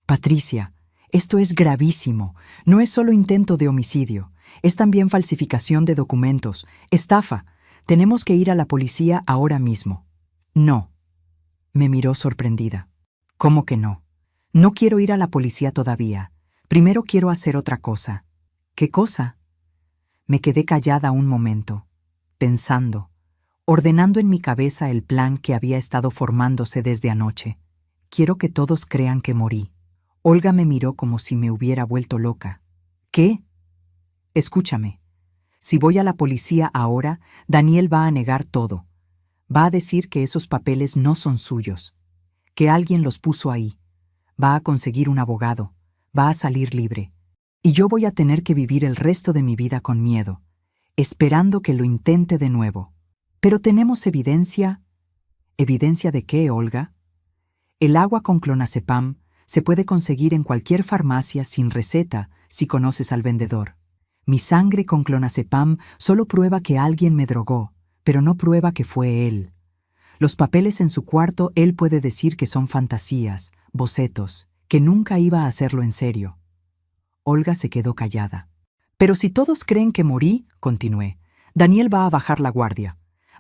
«Patricia, esto es gravísimo. No es solo intento de homicidio. Es también falsificación de documentos, estafa. Tenemos que ir a la policía ahora mismo». «No». Me miró sorprendida. «¿Cómo que no? No quiero ir a la policía todavía. Primero quiero hacer otra cosa». «¿Qué cosa?» Me quedé callada un momento, pensando, ordenando en mi cabeza el plan que había estado formándose desde anoche. «Quiero que todos crean que morí». Olga me miró como si me hubiera vuelto loca. «¿Qué?» «Escúchame. Si voy a la policía ahora, Daniel va a negar todo. Va a decir que esos papeles no son suyos, que alguien los puso ahí. Va a conseguir un abogado, va a salir libre. Y yo voy a tener que vivir el resto de mi vida con miedo, esperando que lo intente de nuevo. Pero tenemos evidencia». «¿Evidencia de qué, Olga?» «El agua con clonazepam se puede conseguir en cualquier farmacia sin receta si conoces al vendedor. Mi sangre con clonazepam solo prueba que alguien me drogó, pero no prueba que fue él. Los papeles en su cuarto él puede decir que son fantasías, bocetos, que nunca iba a hacerlo en serio». Olga se quedó callada. «Pero si todos creen que morí», continué, «Daniel va a bajar la guardia.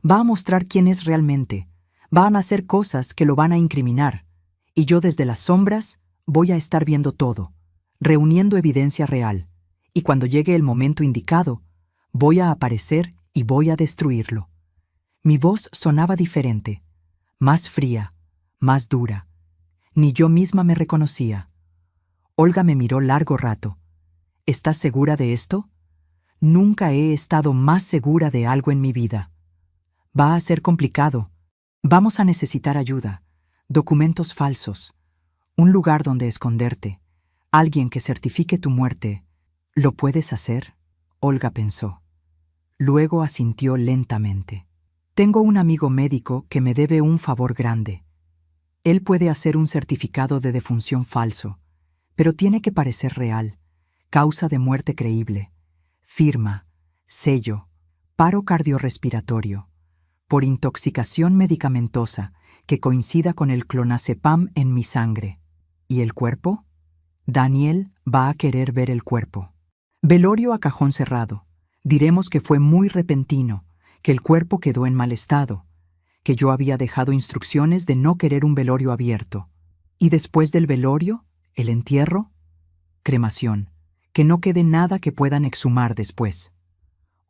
Va a mostrar quién es realmente. Van a hacer cosas que lo van a incriminar. Y yo desde las sombras voy a estar viendo todo, reuniendo evidencia real. Y cuando llegue el momento indicado, voy a aparecer y voy a destruirlo». Mi voz sonaba diferente, más fría, más dura. Ni yo misma me reconocía. Olga me miró largo rato. «¿Estás segura de esto?» «Nunca he estado más segura de algo en mi vida». «Va a ser complicado. Vamos a necesitar ayuda, documentos falsos, un lugar donde esconderte, alguien que certifique tu muerte». «¿Lo puedes hacer?», Olga pensó. Luego asintió lentamente. «Tengo un amigo médico que me debe un favor grande. Él puede hacer un certificado de defunción falso, pero tiene que parecer real, causa de muerte creíble, firma, sello, paro cardiorrespiratorio, por intoxicación medicamentosa que coincida con el clonazepam en mi sangre. ¿Y el cuerpo? Daniel va a querer ver el cuerpo. Velorio a cajón cerrado. Diremos que fue muy repentino, que el cuerpo quedó en mal estado, que yo había dejado instrucciones de no querer un velorio abierto. Y después del velorio, el entierro, cremación, que no quede nada que puedan exhumar después.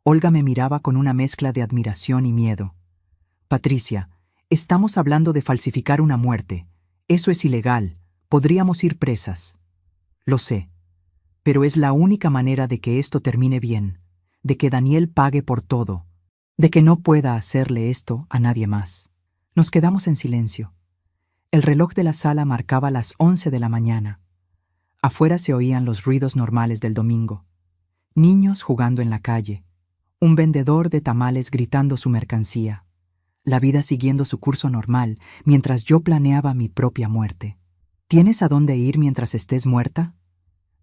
Olga me miraba con una mezcla de admiración y miedo. Patricia, estamos hablando de falsificar una muerte. Eso es ilegal. Podríamos ir presas. Lo sé, pero es la única manera de que esto termine bien, de que Daniel pague por todo, de que no pueda hacerle esto a nadie más. Nos quedamos en silencio. El reloj de la sala marcaba las 11 de la mañana. Afuera se oían los ruidos normales del domingo. Niños jugando en la calle. Un vendedor de tamales gritando su mercancía. La vida siguiendo su curso normal, mientras yo planeaba mi propia muerte. ¿Tienes a dónde ir mientras estés muerta?,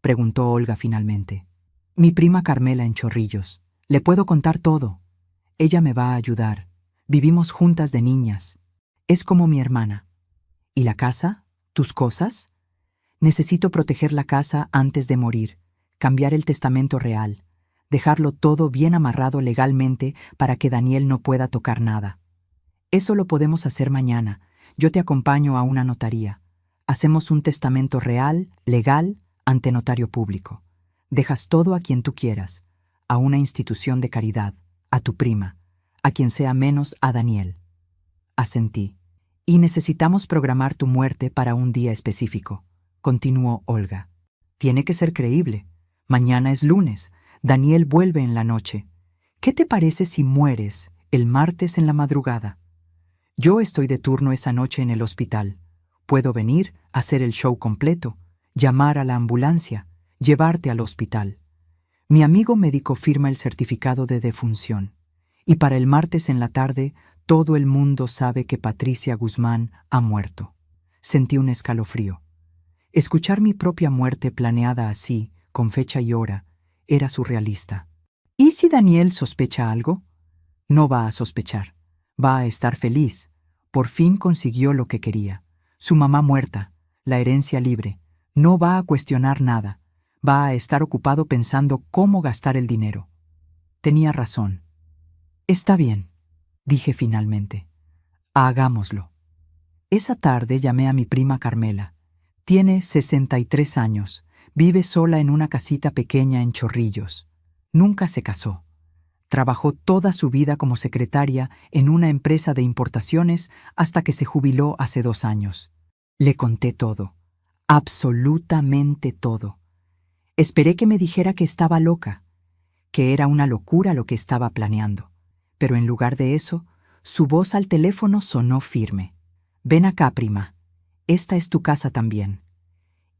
preguntó Olga finalmente. Mi prima Carmela en Chorrillos. Le puedo contar todo. Ella me va a ayudar. Vivimos juntas de niñas. Es como mi hermana. ¿Y la casa? ¿Tus cosas? Necesito proteger la casa antes de morir, cambiar el testamento real, dejarlo todo bien amarrado legalmente para que Daniel no pueda tocar nada. Eso lo podemos hacer mañana. Yo te acompaño a una notaría. Hacemos un testamento real, legal, ante notario público. Dejas todo a quien tú quieras, a una institución de caridad, a tu prima, a quien sea menos a Daniel. Asentí. Y necesitamos programar tu muerte para un día específico, continuó Olga. Tiene que ser creíble. Mañana es lunes. Daniel vuelve en la noche. ¿Qué te parece si mueres el martes en la madrugada? Yo estoy de turno esa noche en el hospital. Puedo venir, hacer el show completo, llamar a la ambulancia, llevarte al hospital. Mi amigo médico firma el certificado de defunción. Y para el martes en la tarde, todo el mundo sabe que Patricia Guzmán ha muerto. Sentí un escalofrío. Escuchar mi propia muerte planeada así, con fecha y hora, era surrealista. ¿Y si Daniel sospecha algo? No va a sospechar. Va a estar feliz. Por fin consiguió lo que quería. Su mamá muerta, la herencia libre. No va a cuestionar nada. Va a estar ocupado pensando cómo gastar el dinero. Tenía razón. Está bien, dije finalmente. Hagámoslo. Esa tarde llamé a mi prima Carmela. Tiene 63 años. Vive sola en una casita pequeña en Chorrillos. Nunca se casó. Trabajó toda su vida como secretaria en una empresa de importaciones hasta que se jubiló hace 2 años. Le conté todo. Absolutamente todo. Esperé que me dijera que estaba loca, que era una locura lo que estaba planeando. Pero en lugar de eso, su voz al teléfono sonó firme. Ven acá, prima. Esta es tu casa también.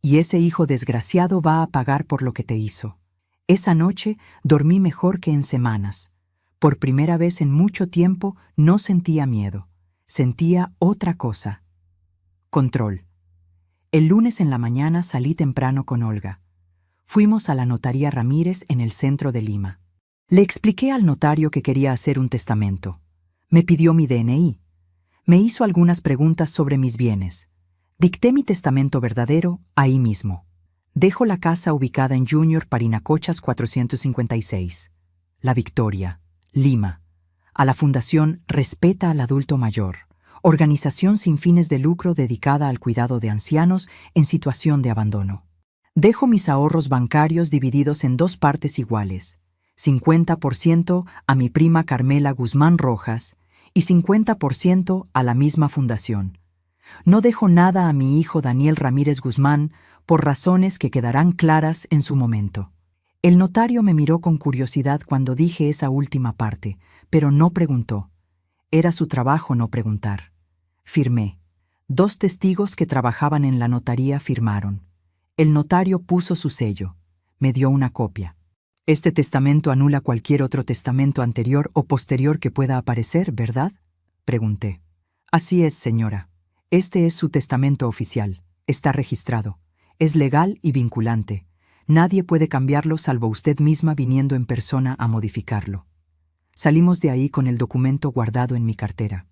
Y ese hijo desgraciado va a pagar por lo que te hizo. Esa noche dormí mejor que en semanas. Por primera vez en mucho tiempo no sentía miedo. Sentía otra cosa. Control. El lunes en la mañana salí temprano con Olga. Fuimos a la notaría Ramírez en el centro de Lima. Le expliqué al notario que quería hacer un testamento. Me pidió mi DNI. Me hizo algunas preguntas sobre mis bienes. Dicté mi testamento verdadero ahí mismo. Dejo la casa ubicada en Junior Parinacochas 456. La Victoria, Lima. A la Fundación Respeta al Adulto Mayor, organización sin fines de lucro dedicada al cuidado de ancianos en situación de abandono. Dejo mis ahorros bancarios divididos en 2 partes iguales. 50% a mi prima Carmela Guzmán Rojas y 50% a la misma fundación. No dejo nada a mi hijo Daniel Ramírez Guzmán por razones que quedarán claras en su momento. El notario me miró con curiosidad cuando dije esa última parte, pero no preguntó. Era su trabajo no preguntar. Firmé. 2 testigos que trabajaban en la notaría firmaron. El notario puso su sello. Me dio una copia. Este testamento anula cualquier otro testamento anterior o posterior que pueda aparecer, ¿verdad?, pregunté. Así es, señora. Este es su testamento oficial. Está registrado. Es legal y vinculante. Nadie puede cambiarlo salvo usted misma viniendo en persona a modificarlo. Salimos de ahí con el documento guardado en mi cartera.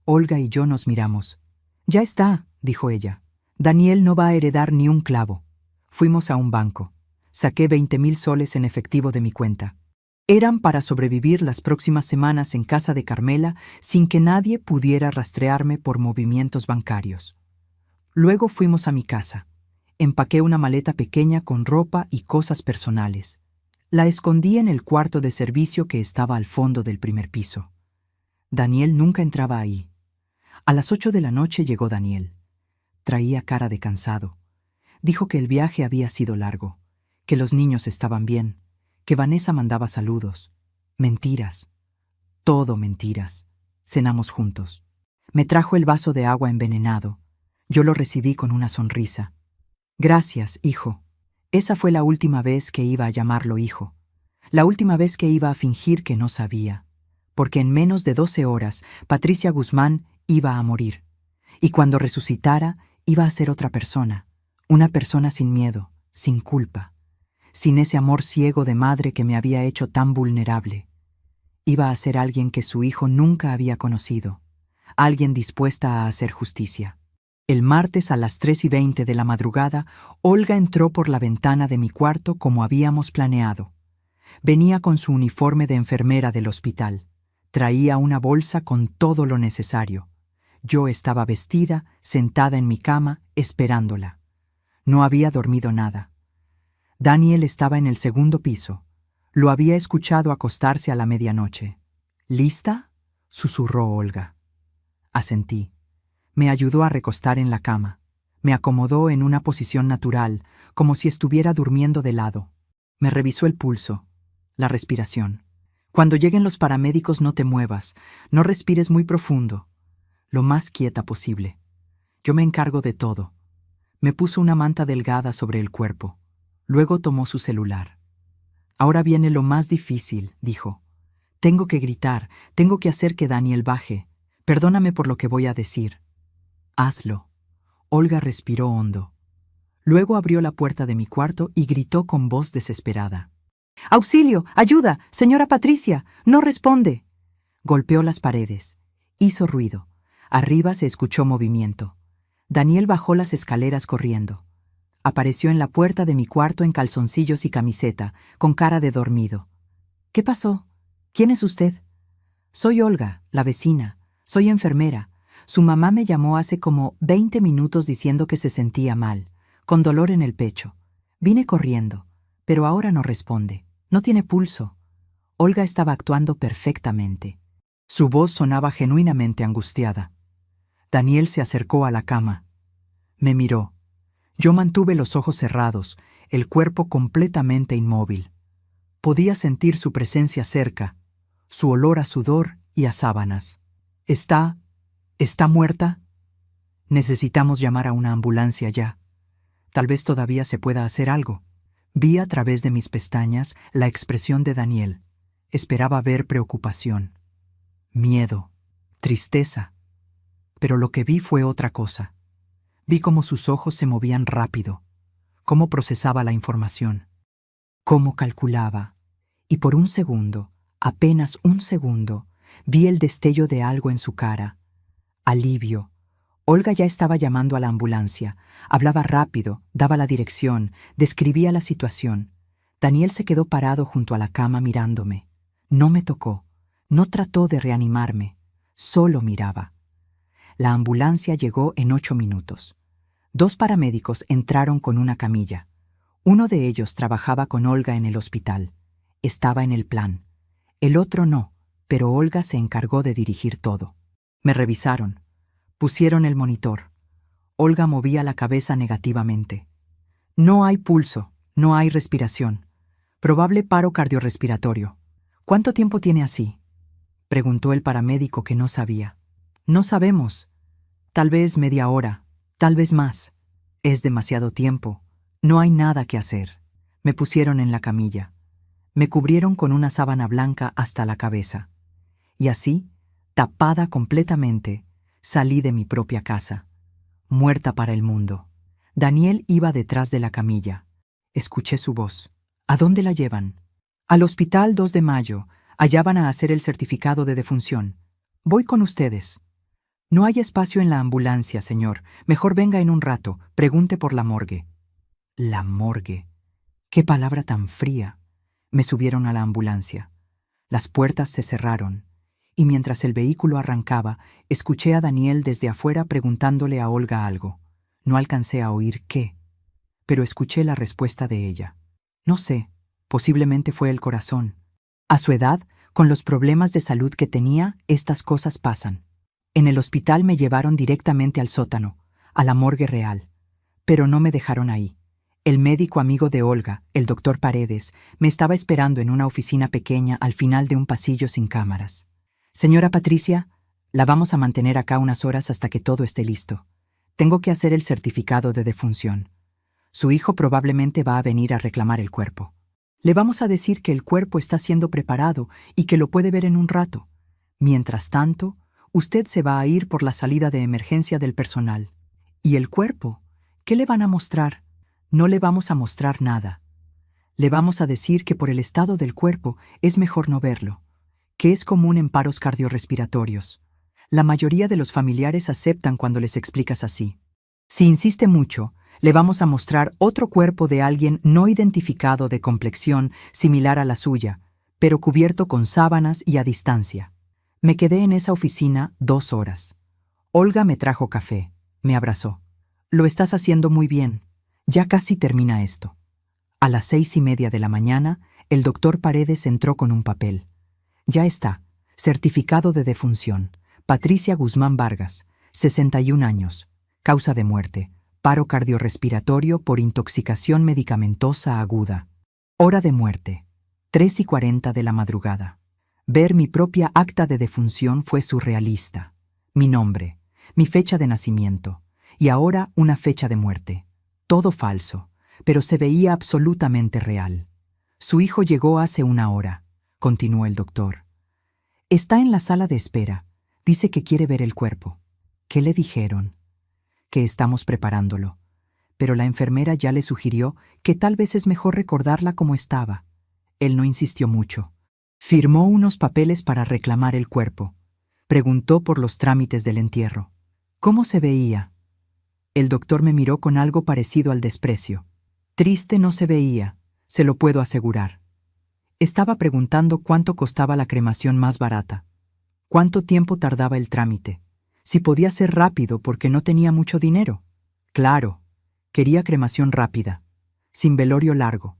Olga y yo nos miramos. «Ya está», dijo ella. «Daniel no va a heredar ni un clavo». Fuimos a un banco. Saqué 20,000 soles en efectivo de mi cuenta. Eran para sobrevivir las próximas semanas en casa de Carmela sin que nadie pudiera rastrearme por movimientos bancarios. Luego fuimos a mi casa. Empaqué una maleta pequeña con ropa y cosas personales. La escondí en el cuarto de servicio que estaba al fondo del primer piso. Daniel nunca entraba ahí. A las 8 de la noche llegó Daniel. Traía cara de cansado. Dijo que el viaje había sido largo, que los niños estaban bien, que Vanessa mandaba saludos. Mentiras. Todo mentiras. Cenamos juntos. Me trajo el vaso de agua envenenado. Yo lo recibí con una sonrisa. «Gracias, hijo». Esa fue la última vez que iba a llamarlo hijo. La última vez que iba a fingir que no sabía. Porque en menos de 12 horas, Patricia Guzmán iba a morir. Y cuando resucitara, iba a ser otra persona. Una persona sin miedo, sin culpa. Sin ese amor ciego de madre que me había hecho tan vulnerable. Iba a ser alguien que su hijo nunca había conocido. Alguien dispuesta a hacer justicia. El martes a las 3:20 de la madrugada, Olga entró por la ventana de mi cuarto como habíamos planeado. Venía con su uniforme de enfermera del hospital. Traía una bolsa con todo lo necesario. Yo estaba vestida, sentada en mi cama, esperándola. No había dormido nada. Daniel estaba en el segundo piso. Lo había escuchado acostarse a la medianoche. «¿Lista?», susurró Olga. Asentí. Me ayudó a recostar en la cama. Me acomodó en una posición natural, como si estuviera durmiendo de lado. Me revisó el pulso, la respiración. «Cuando lleguen los paramédicos no te muevas, no respires muy profundo. Lo más quieta posible. Yo me encargo de todo». Me puso una manta delgada sobre el cuerpo. Luego tomó su celular. «Ahora viene lo más difícil», dijo. «Tengo que gritar, tengo que hacer que Daniel baje. Perdóname por lo que voy a decir». «Hazlo». Olga respiró hondo. Luego abrió la puerta de mi cuarto y gritó con voz desesperada. «¡Auxilio! ¡Ayuda! ¡Señora Patricia! ¡No responde!». Golpeó las paredes. Hizo ruido. Arriba se escuchó movimiento. Daniel bajó las escaleras corriendo. Apareció en la puerta de mi cuarto en calzoncillos y camiseta, con cara de dormido. «¿Qué pasó? ¿Quién es usted?». «Soy Olga, la vecina. Soy enfermera. Su mamá me llamó hace como 20 minutos diciendo que se sentía mal, con dolor en el pecho. Vine corriendo, pero ahora no responde. No tiene pulso». Olga estaba actuando perfectamente. Su voz sonaba genuinamente angustiada. Daniel se acercó a la cama. Me miró. Yo mantuve los ojos cerrados, el cuerpo completamente inmóvil. Podía sentir su presencia cerca, su olor a sudor y a sábanas. ¿Está muerta? Necesitamos llamar a una ambulancia ya. Tal vez todavía se pueda hacer algo». Vi a través de mis pestañas la expresión de Daniel. Esperaba ver preocupación, miedo, tristeza. Pero lo que vi fue otra cosa. Vi cómo sus ojos se movían rápido, cómo procesaba la información, cómo calculaba. Y por un segundo, apenas un segundo, vi el destello de algo en su cara. Alivio. Olga ya estaba llamando a la ambulancia. Hablaba rápido, daba la dirección, describía la situación. Daniel se quedó parado junto a la cama mirándome. No me tocó, no trató de reanimarme, solo miraba. La ambulancia llegó en 8 minutos. 2 paramédicos entraron con una camilla. Uno de ellos trabajaba con Olga en el hospital. Estaba en el plan. El otro no, pero Olga se encargó de dirigir todo. Me revisaron. Pusieron el monitor. Olga movía la cabeza negativamente. «No hay pulso, no hay respiración. Probable paro cardiorrespiratorio». «¿Cuánto tiempo tiene así?», preguntó el paramédico que no sabía. «No sabemos. Tal vez media hora, tal vez más. Es demasiado tiempo. No hay nada que hacer». Me pusieron en la camilla. Me cubrieron con una sábana blanca hasta la cabeza. Y así, tapada completamente, salí de mi propia casa, muerta para el mundo. Daniel iba detrás de la camilla. Escuché su voz. ¿A dónde la llevan? Al hospital 2 de mayo. Allá van a hacer el certificado de defunción. Voy con ustedes. No hay espacio en la ambulancia, señor. Mejor venga en un rato. Pregunte por la morgue. La morgue. Qué palabra tan fría. Me subieron a la ambulancia. Las puertas se cerraron, y mientras el vehículo arrancaba, escuché a Daniel desde afuera preguntándole a Olga algo. No alcancé a oír qué, pero escuché la respuesta de ella. No sé, posiblemente fue el corazón. A su edad, con los problemas de salud que tenía, estas cosas pasan. En el hospital me llevaron directamente al sótano, a la morgue real, pero no me dejaron ahí. El médico amigo de Olga, el doctor Paredes, me estaba esperando en una oficina pequeña al final de un pasillo sin cámaras. Señora Patricia, la vamos a mantener acá unas horas hasta que todo esté listo. Tengo que hacer el certificado de defunción. Su hijo probablemente va a venir a reclamar el cuerpo. Le vamos a decir que el cuerpo está siendo preparado y que lo puede ver en un rato. Mientras tanto, usted se va a ir por la salida de emergencia del personal. ¿Y el cuerpo? ¿Qué le van a mostrar? No le vamos a mostrar nada. Le vamos a decir que por el estado del cuerpo es mejor no verlo, que es común en paros cardiorrespiratorios. La mayoría de los familiares aceptan cuando les explicas así. Si insiste mucho, le vamos a mostrar otro cuerpo de alguien no identificado de complexión similar a la suya, pero cubierto con sábanas y a distancia. Me quedé en esa oficina 2 horas. Olga me trajo café, me abrazó. Lo estás haciendo muy bien. Ya casi termina esto. A las 6:30 de la mañana, el doctor Paredes entró con un papel. Ya está. Certificado de defunción. Patricia Guzmán Vargas, 61 años. Causa de muerte. Paro cardiorrespiratorio por intoxicación medicamentosa aguda. Hora de muerte. 3:40 de la madrugada. Ver mi propia acta de defunción fue surrealista. Mi nombre, mi fecha de nacimiento, y ahora una fecha de muerte. Todo falso, pero se veía absolutamente real. Su hijo llegó hace 1 hora, continuó el doctor. Está en la sala de espera. Dice que quiere ver el cuerpo. ¿Qué le dijeron? Que estamos preparándolo. Pero la enfermera ya le sugirió que tal vez es mejor recordarla como estaba. Él no insistió mucho. Firmó unos papeles para reclamar el cuerpo. Preguntó por los trámites del entierro. ¿Cómo se veía? El doctor me miró con algo parecido al desprecio. Triste no se veía, se lo puedo asegurar. Estaba preguntando cuánto costaba la cremación más barata, cuánto tiempo tardaba el trámite, si podía ser rápido porque no tenía mucho dinero. Claro, quería cremación rápida, sin velorio largo,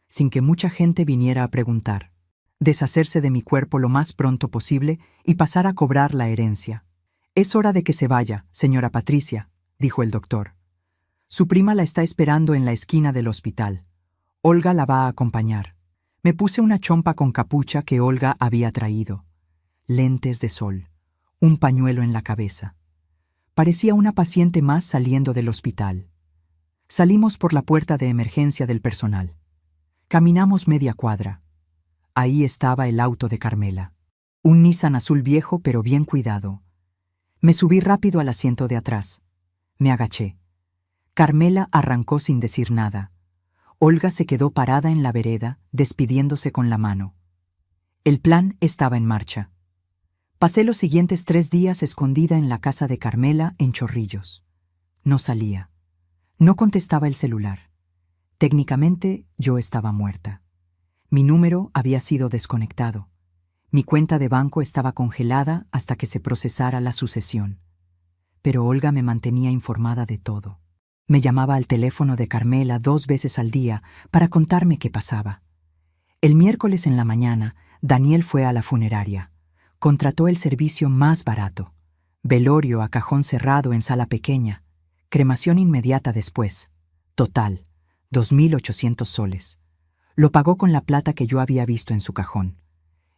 sin que mucha gente viniera a preguntar, deshacerse de mi cuerpo lo más pronto posible y pasar a cobrar la herencia. Es hora de que se vaya, señora Patricia, dijo el doctor. Su prima la está esperando en la esquina del hospital. Olga la va a acompañar. Me puse una chompa con capucha que Olga había traído, lentes de sol, un pañuelo en la cabeza. Parecía una paciente más saliendo del hospital. Salimos por la puerta de emergencia del personal. Caminamos media cuadra. Ahí estaba el auto de Carmela. Un Nissan azul viejo pero bien cuidado. Me subí rápido al asiento de atrás. Me agaché. Carmela arrancó sin decir nada. Olga se quedó parada en la vereda, despidiéndose con la mano. El plan estaba en marcha. Pasé los siguientes 3 días escondida en la casa de Carmela en Chorrillos. No salía. No contestaba el celular. Técnicamente, yo estaba muerta. Mi número había sido desconectado. Mi cuenta de banco estaba congelada hasta que se procesara la sucesión. Pero Olga me mantenía informada de todo. Me llamaba al teléfono de Carmela 2 veces al día para contarme qué pasaba. El miércoles en la mañana, Daniel fue a la funeraria. Contrató el servicio más barato. Velorio a cajón cerrado en sala pequeña. Cremación inmediata después. Total, 2.800 soles. Lo pagó con la plata que yo había visto en su cajón.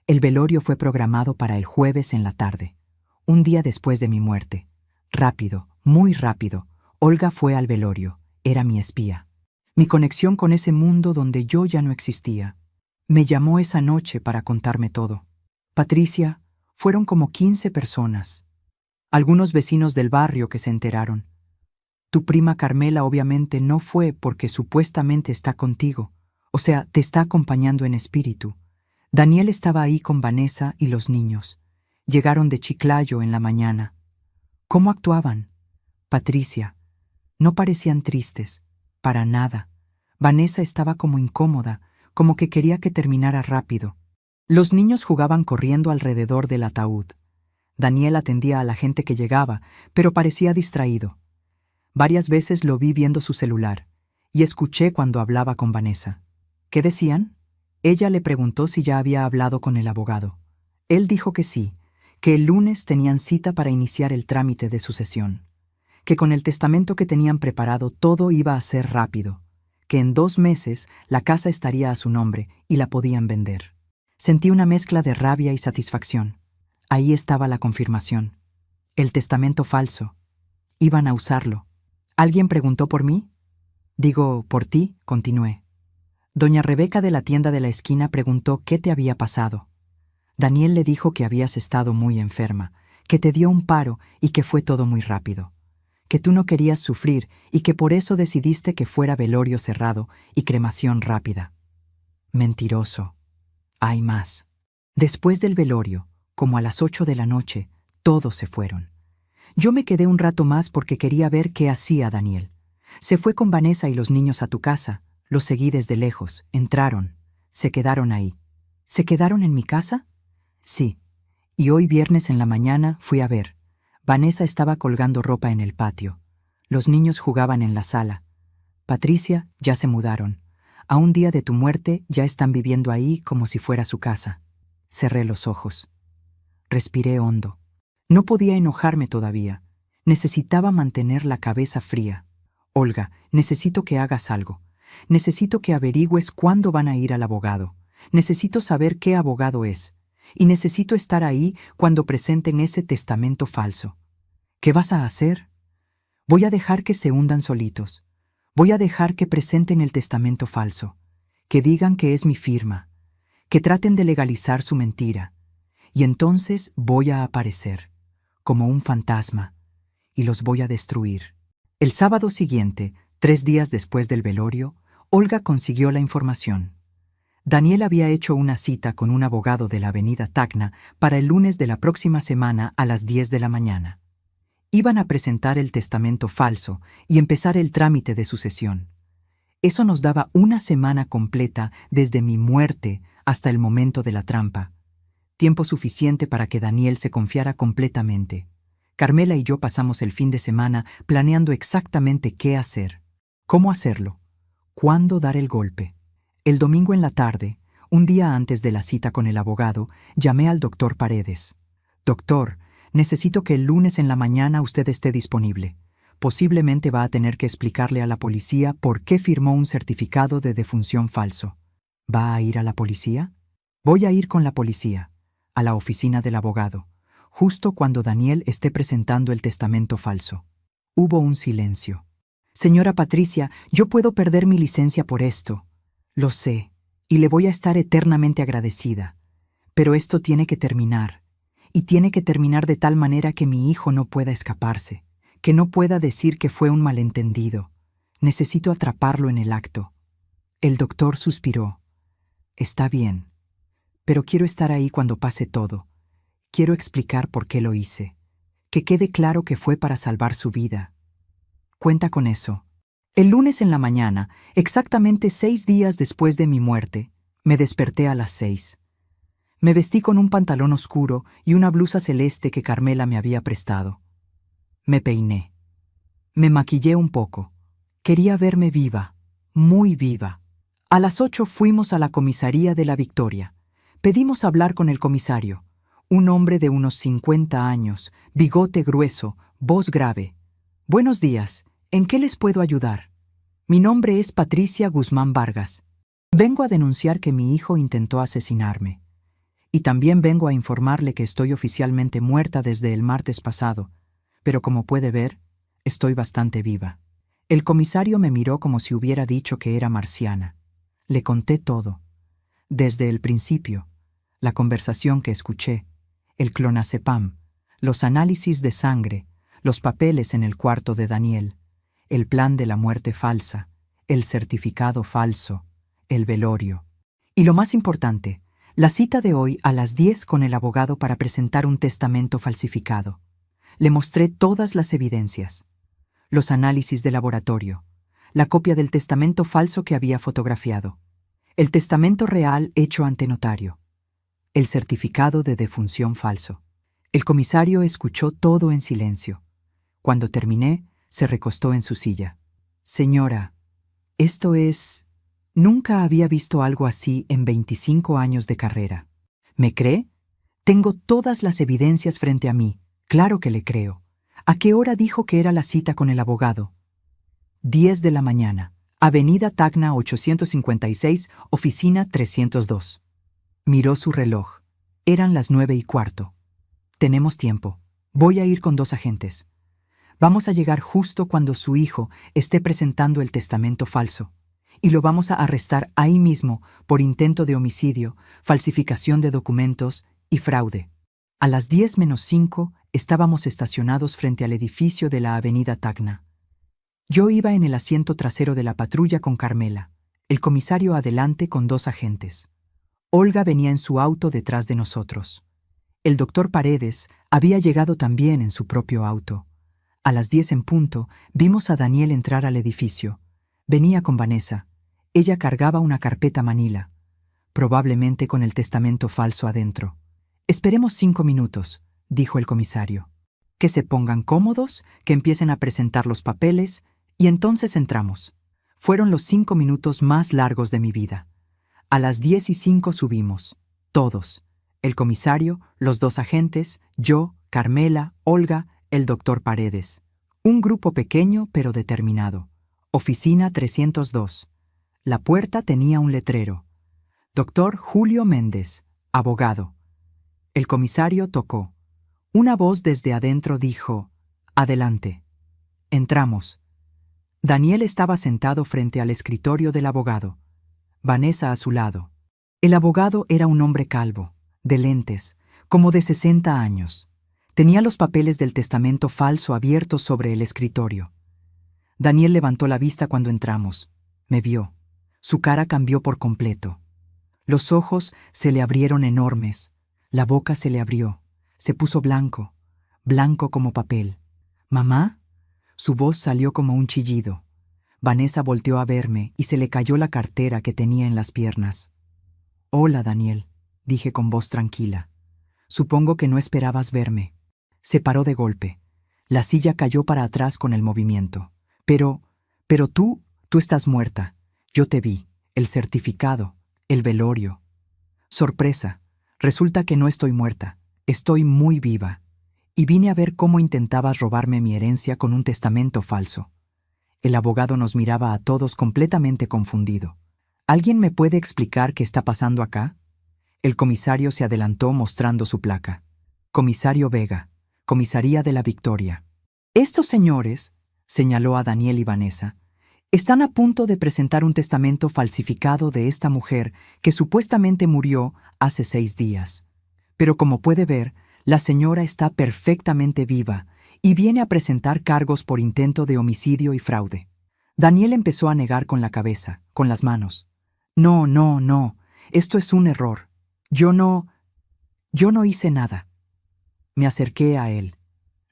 El velorio fue programado para el jueves en la tarde, un día después de mi muerte. Rápido, muy rápido, Olga fue al velorio. Era mi espía. Mi conexión con ese mundo donde yo ya no existía. Me llamó esa noche para contarme todo. Patricia, fueron como 15 personas. Algunos vecinos del barrio que se enteraron. Tu prima Carmela obviamente no fue porque supuestamente está contigo, o sea, te está acompañando en espíritu. Daniel estaba ahí con Vanessa y los niños. Llegaron de Chiclayo en la mañana. ¿Cómo actuaban? Patricia. No parecían tristes, para nada. Vanessa estaba como incómoda, como que quería que terminara rápido. Los niños jugaban corriendo alrededor del ataúd. Daniel atendía a la gente que llegaba, pero parecía distraído. Varias veces lo vi viendo su celular, y escuché cuando hablaba con Vanessa. ¿Qué decían? Ella le preguntó si ya había hablado con el abogado. Él dijo que sí, que el lunes tenían cita para iniciar el trámite de sucesión, que con el testamento que tenían preparado todo iba a ser rápido, que en 2 meses la casa estaría a su nombre y la podían vender. Sentí una mezcla de rabia y satisfacción. Ahí estaba la confirmación. El testamento falso. Iban a usarlo. ¿Alguien preguntó por mí? Digo, por ti, continué. Doña Rebeca de la tienda de la esquina preguntó qué te había pasado. Daniel le dijo que habías estado muy enferma, que te dio un paro y que fue todo muy rápido, que tú no querías sufrir y que por eso decidiste que fuera velorio cerrado y cremación rápida. Mentiroso. Hay más. Después del velorio, como a las 8 de la noche, todos se fueron. Yo me quedé un rato más porque quería ver qué hacía Daniel. Se fue con Vanessa y los niños a tu casa. Los seguí desde lejos. Entraron. Se quedaron ahí. ¿Se quedaron en mi casa? Sí. Y hoy viernes en la mañana fui a ver. Vanessa estaba colgando ropa en el patio. Los niños jugaban en la sala. Patricia, ya se mudaron. A un día de tu muerte ya están viviendo ahí como si fuera su casa. Cerré los ojos. Respiré hondo. No podía enojarme todavía. Necesitaba mantener la cabeza fría. Olga, necesito que hagas algo. Necesito que averigües cuándo van a ir al abogado. Necesito saber qué abogado es. Y necesito estar ahí cuando presenten ese testamento falso. ¿Qué vas a hacer? Voy a dejar que se hundan solitos. Voy a dejar que presenten el testamento falso. Que digan que es mi firma. Que traten de legalizar su mentira. Y entonces voy a aparecer, como un fantasma, y los voy a destruir. El sábado siguiente, 3 días después del velorio, Olga consiguió la información. Daniel había hecho una cita con un abogado de la avenida Tacna para el lunes de la próxima semana a las 10 de la mañana. Iban a presentar el testamento falso y empezar el trámite de sucesión. Eso nos daba una semana completa desde mi muerte hasta el momento de la trampa. Tiempo suficiente para que Daniel se confiara completamente. Carmela y yo pasamos el fin de semana planeando exactamente qué hacer, cómo hacerlo, cuándo dar el golpe. El domingo en la tarde, un día antes de la cita con el abogado, llamé al doctor Paredes. Doctor, necesito que el lunes en la mañana usted esté disponible. Posiblemente va a tener que explicarle a la policía por qué firmó un certificado de defunción falso. ¿Va a ir a la policía? Voy a ir con la policía, a la oficina del abogado, justo cuando Daniel esté presentando el testamento falso. Hubo un silencio. Señora Patricia, yo puedo perder mi licencia por esto. Lo sé, y le voy a estar eternamente agradecida. Pero esto tiene que terminar, y tiene que terminar de tal manera que mi hijo no pueda escaparse, que no pueda decir que fue un malentendido. Necesito atraparlo en el acto. El doctor suspiró. Está bien, pero quiero estar ahí cuando pase todo. Quiero explicar por qué lo hice. Que quede claro que fue para salvar su vida. Cuenta con eso. El lunes en la mañana, exactamente 6 días después de mi muerte, me desperté a las 6. Me vestí con un pantalón oscuro y una blusa celeste que Carmela me había prestado. Me peiné. Me maquillé un poco. Quería verme viva, muy viva. A las 8 fuimos a la comisaría de La Victoria. Pedimos hablar con el comisario, un hombre de unos 50 años, bigote grueso, voz grave. Buenos días, ¿en qué les puedo ayudar? Mi nombre es Patricia Guzmán Vargas. Vengo a denunciar que mi hijo intentó asesinarme. Y también vengo a informarle que estoy oficialmente muerta desde el martes pasado, pero como puede ver, estoy bastante viva. El comisario me miró como si hubiera dicho que era marciana. Le conté todo. Desde el principio, la conversación que escuché, el clonazepam, los análisis de sangre, los papeles en el cuarto de Daniel, el plan de la muerte falsa, el certificado falso, el velorio. Y lo más importante, la cita de hoy a las 10 con el abogado para presentar un testamento falsificado. Le mostré todas las evidencias, los análisis de laboratorio, la copia del testamento falso que había fotografiado, el testamento real hecho ante notario, el certificado de defunción falso. El comisario escuchó todo en silencio. Cuando terminé, se recostó en su silla. Señora, esto es... Nunca había visto algo así en 25 años de carrera. ¿Me cree? Tengo todas las evidencias frente a mí. Claro que le creo. ¿A qué hora dijo que era la cita con el abogado? 10 de la mañana. Avenida Tacna 856, oficina 302. Miró su reloj. Eran las 9:15. Tenemos tiempo. Voy a ir con 2 agentes. Vamos a llegar justo cuando su hijo esté presentando el testamento falso. Y lo vamos a arrestar ahí mismo por intento de homicidio, falsificación de documentos y fraude. A las 10:05 estábamos estacionados frente al edificio de la avenida Tacna. Yo iba en el asiento trasero de la patrulla con Carmela, el comisario adelante con 2 agentes. Olga venía en su auto detrás de nosotros. El doctor Paredes había llegado también en su propio auto. A las 10 en punto vimos a Daniel entrar al edificio. Venía con Vanessa. Ella cargaba una carpeta manila, probablemente con el testamento falso adentro. Esperemos 5 minutos, dijo el comisario. Que se pongan cómodos, que empiecen a presentar los papeles, y entonces entramos. Fueron los 5 minutos más largos de mi vida. A las 10:05 subimos, todos. El comisario, los 2 agentes, yo, Carmela, Olga, el doctor Paredes. Un grupo pequeño pero determinado. Oficina 302. La puerta tenía un letrero. Doctor Julio Méndez, abogado. El comisario tocó. Una voz desde adentro dijo, «Adelante». Entramos. Daniel estaba sentado frente al escritorio del abogado. Vanessa a su lado. El abogado era un hombre calvo, de lentes, como de 60 años. Tenía los papeles del testamento falso abiertos sobre el escritorio. Daniel levantó la vista cuando entramos. Me vio. Su cara cambió por completo. Los ojos se le abrieron enormes. La boca se le abrió. Se puso blanco, blanco como papel. «¿Mamá?» Su voz salió como un chillido. Vanessa volteó a verme y se le cayó la cartera que tenía en las piernas. «Hola, Daniel», dije con voz tranquila. «Supongo que no esperabas verme». Se paró de golpe. La silla cayó para atrás con el movimiento. Pero tú estás muerta. Yo te vi, el certificado, el velorio. Sorpresa, resulta que no estoy muerta, estoy muy viva. Y vine a ver cómo intentabas robarme mi herencia con un testamento falso. El abogado nos miraba a todos completamente confundido. ¿Alguien me puede explicar qué está pasando acá? El comisario se adelantó mostrando su placa. Comisario Vega, Comisaría de la Victoria. Estos señores, señaló a Daniel y Vanessa, están a punto de presentar un testamento falsificado de esta mujer que supuestamente murió hace 6 días. Pero como puede ver, la señora está perfectamente viva y viene a presentar cargos por intento de homicidio y fraude. Daniel empezó a negar con la cabeza, con las manos. No, esto es un error. Yo no hice nada. Me acerqué a él.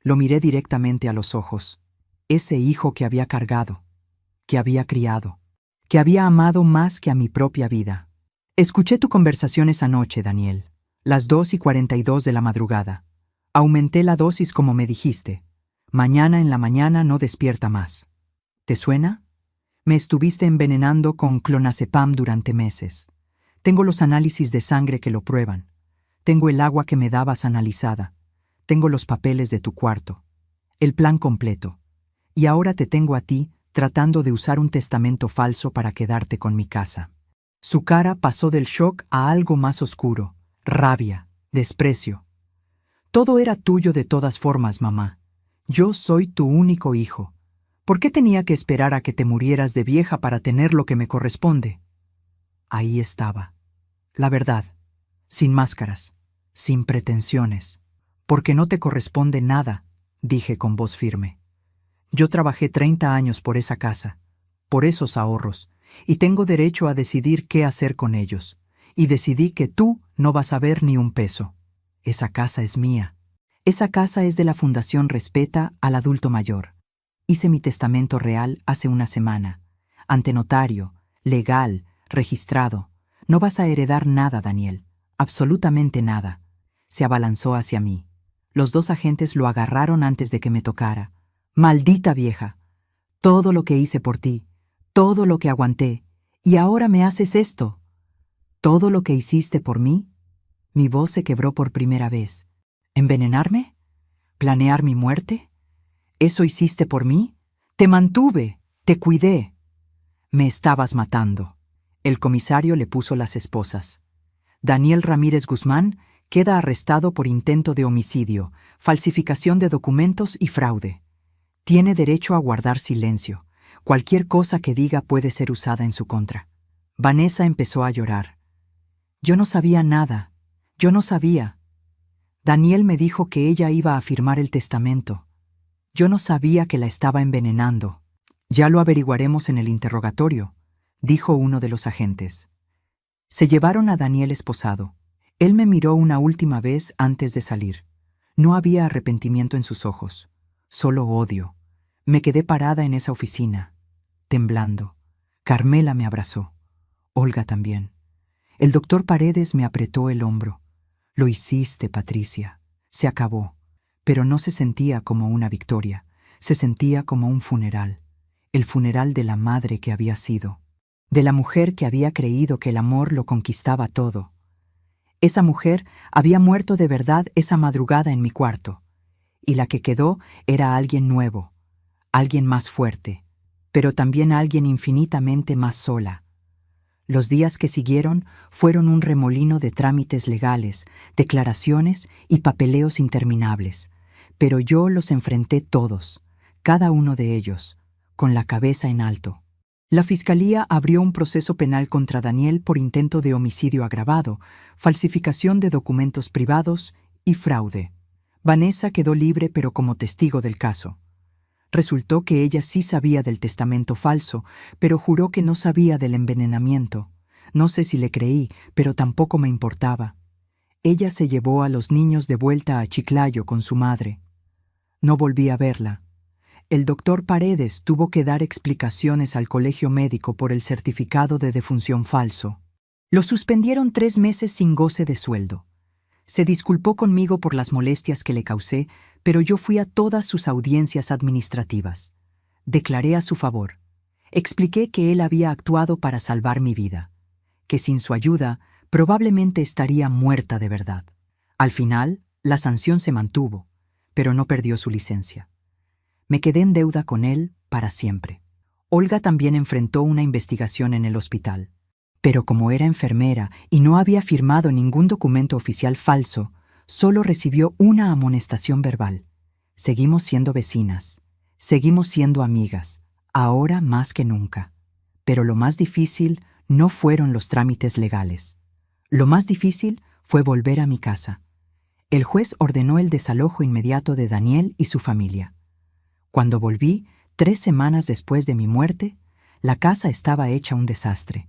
Lo miré directamente a los ojos. Ese hijo que había cargado, que había criado, que había amado más que a mi propia vida. Escuché tu conversación esa noche, Daniel, las 2:42 de la madrugada. Aumenté la dosis como me dijiste. Mañana en la mañana no despierta más. ¿Te suena? Me estuviste envenenando con clonazepam durante meses. Tengo los análisis de sangre que lo prueban. Tengo el agua que me dabas analizada. Tengo los papeles de tu cuarto. El plan completo. Y ahora te tengo a ti tratando de usar un testamento falso para quedarte con mi casa. Su cara pasó del shock a algo más oscuro, rabia, desprecio. Todo era tuyo de todas formas, mamá. Yo soy tu único hijo. ¿Por qué tenía que esperar a que te murieras de vieja para tener lo que me corresponde? Ahí estaba. La verdad, sin máscaras, sin pretensiones. Porque no te corresponde nada, dije con voz firme. Yo trabajé 30 años por esa casa, por esos ahorros, y tengo derecho a decidir qué hacer con ellos. Y decidí que tú no vas a ver ni un peso. Esa casa es mía. Esa casa es de la Fundación Respeta al Adulto Mayor. Hice mi testamento real hace una semana. Ante notario, legal, registrado. No vas a heredar nada, Daniel. Absolutamente nada. Se abalanzó hacia mí. Los dos agentes lo agarraron antes de que me tocara. Maldita vieja. Todo lo que hice por ti, todo lo que aguanté, y ahora me haces esto. ¿Todo lo que hiciste por mí? Mi voz se quebró por primera vez. ¿Envenenarme? ¿Planear mi muerte? ¿Eso hiciste por mí? Te mantuve, te cuidé. Me estabas matando. El comisario le puso las esposas. Daniel Ramírez Guzmán queda arrestado por intento de homicidio, falsificación de documentos y fraude. Tiene derecho a guardar silencio. Cualquier cosa que diga puede ser usada en su contra. Vanessa empezó a llorar. Yo no sabía nada. Yo no sabía. Daniel me dijo que ella iba a firmar el testamento. Yo no sabía que la estaba envenenando. Ya lo averiguaremos en el interrogatorio, dijo uno de los agentes. Se llevaron a Daniel esposado. Él me miró una última vez antes de salir. No había arrepentimiento en sus ojos, solo odio. Me quedé parada en esa oficina, temblando. Carmela me abrazó. Olga también. El doctor Paredes me apretó el hombro. Lo hiciste, Patricia. Se acabó. Pero no se sentía como una victoria. Se sentía como un funeral. El funeral de la madre que había sido. De la mujer que había creído que el amor lo conquistaba todo. Esa mujer había muerto de verdad esa madrugada en mi cuarto. Y la que quedó era alguien nuevo. Alguien más fuerte. Pero también alguien infinitamente más sola. Los días que siguieron fueron un remolino de trámites legales, declaraciones y papeleos interminables, pero yo los enfrenté todos, cada uno de ellos, con la cabeza en alto. La Fiscalía abrió un proceso penal contra Daniel por intento de homicidio agravado, falsificación de documentos privados y fraude. Vanessa quedó libre pero como testigo del caso. Resultó que ella sí sabía del testamento falso, pero juró que no sabía del envenenamiento. No sé si le creí, pero tampoco me importaba. Ella se llevó a los niños de vuelta a Chiclayo con su madre. No volví a verla. El doctor Paredes tuvo que dar explicaciones al colegio médico por el certificado de defunción falso. Lo suspendieron 3 meses sin goce de sueldo. Se disculpó conmigo por las molestias que le causé, pero yo fui a todas sus audiencias administrativas. Declaré a su favor. Expliqué que él había actuado para salvar mi vida, que sin su ayuda probablemente estaría muerta de verdad. Al final, la sanción se mantuvo, pero no perdió su licencia. Me quedé en deuda con él para siempre. Olga también enfrentó una investigación en el hospital. Pero como era enfermera y no había firmado ningún documento oficial falso, solo recibió una amonestación verbal. Seguimos siendo vecinas, seguimos siendo amigas, ahora más que nunca. Pero lo más difícil no fueron los trámites legales. Lo más difícil fue volver a mi casa. El juez ordenó el desalojo inmediato de Daniel y su familia. Cuando volví, 3 semanas después de mi muerte, la casa estaba hecha un desastre.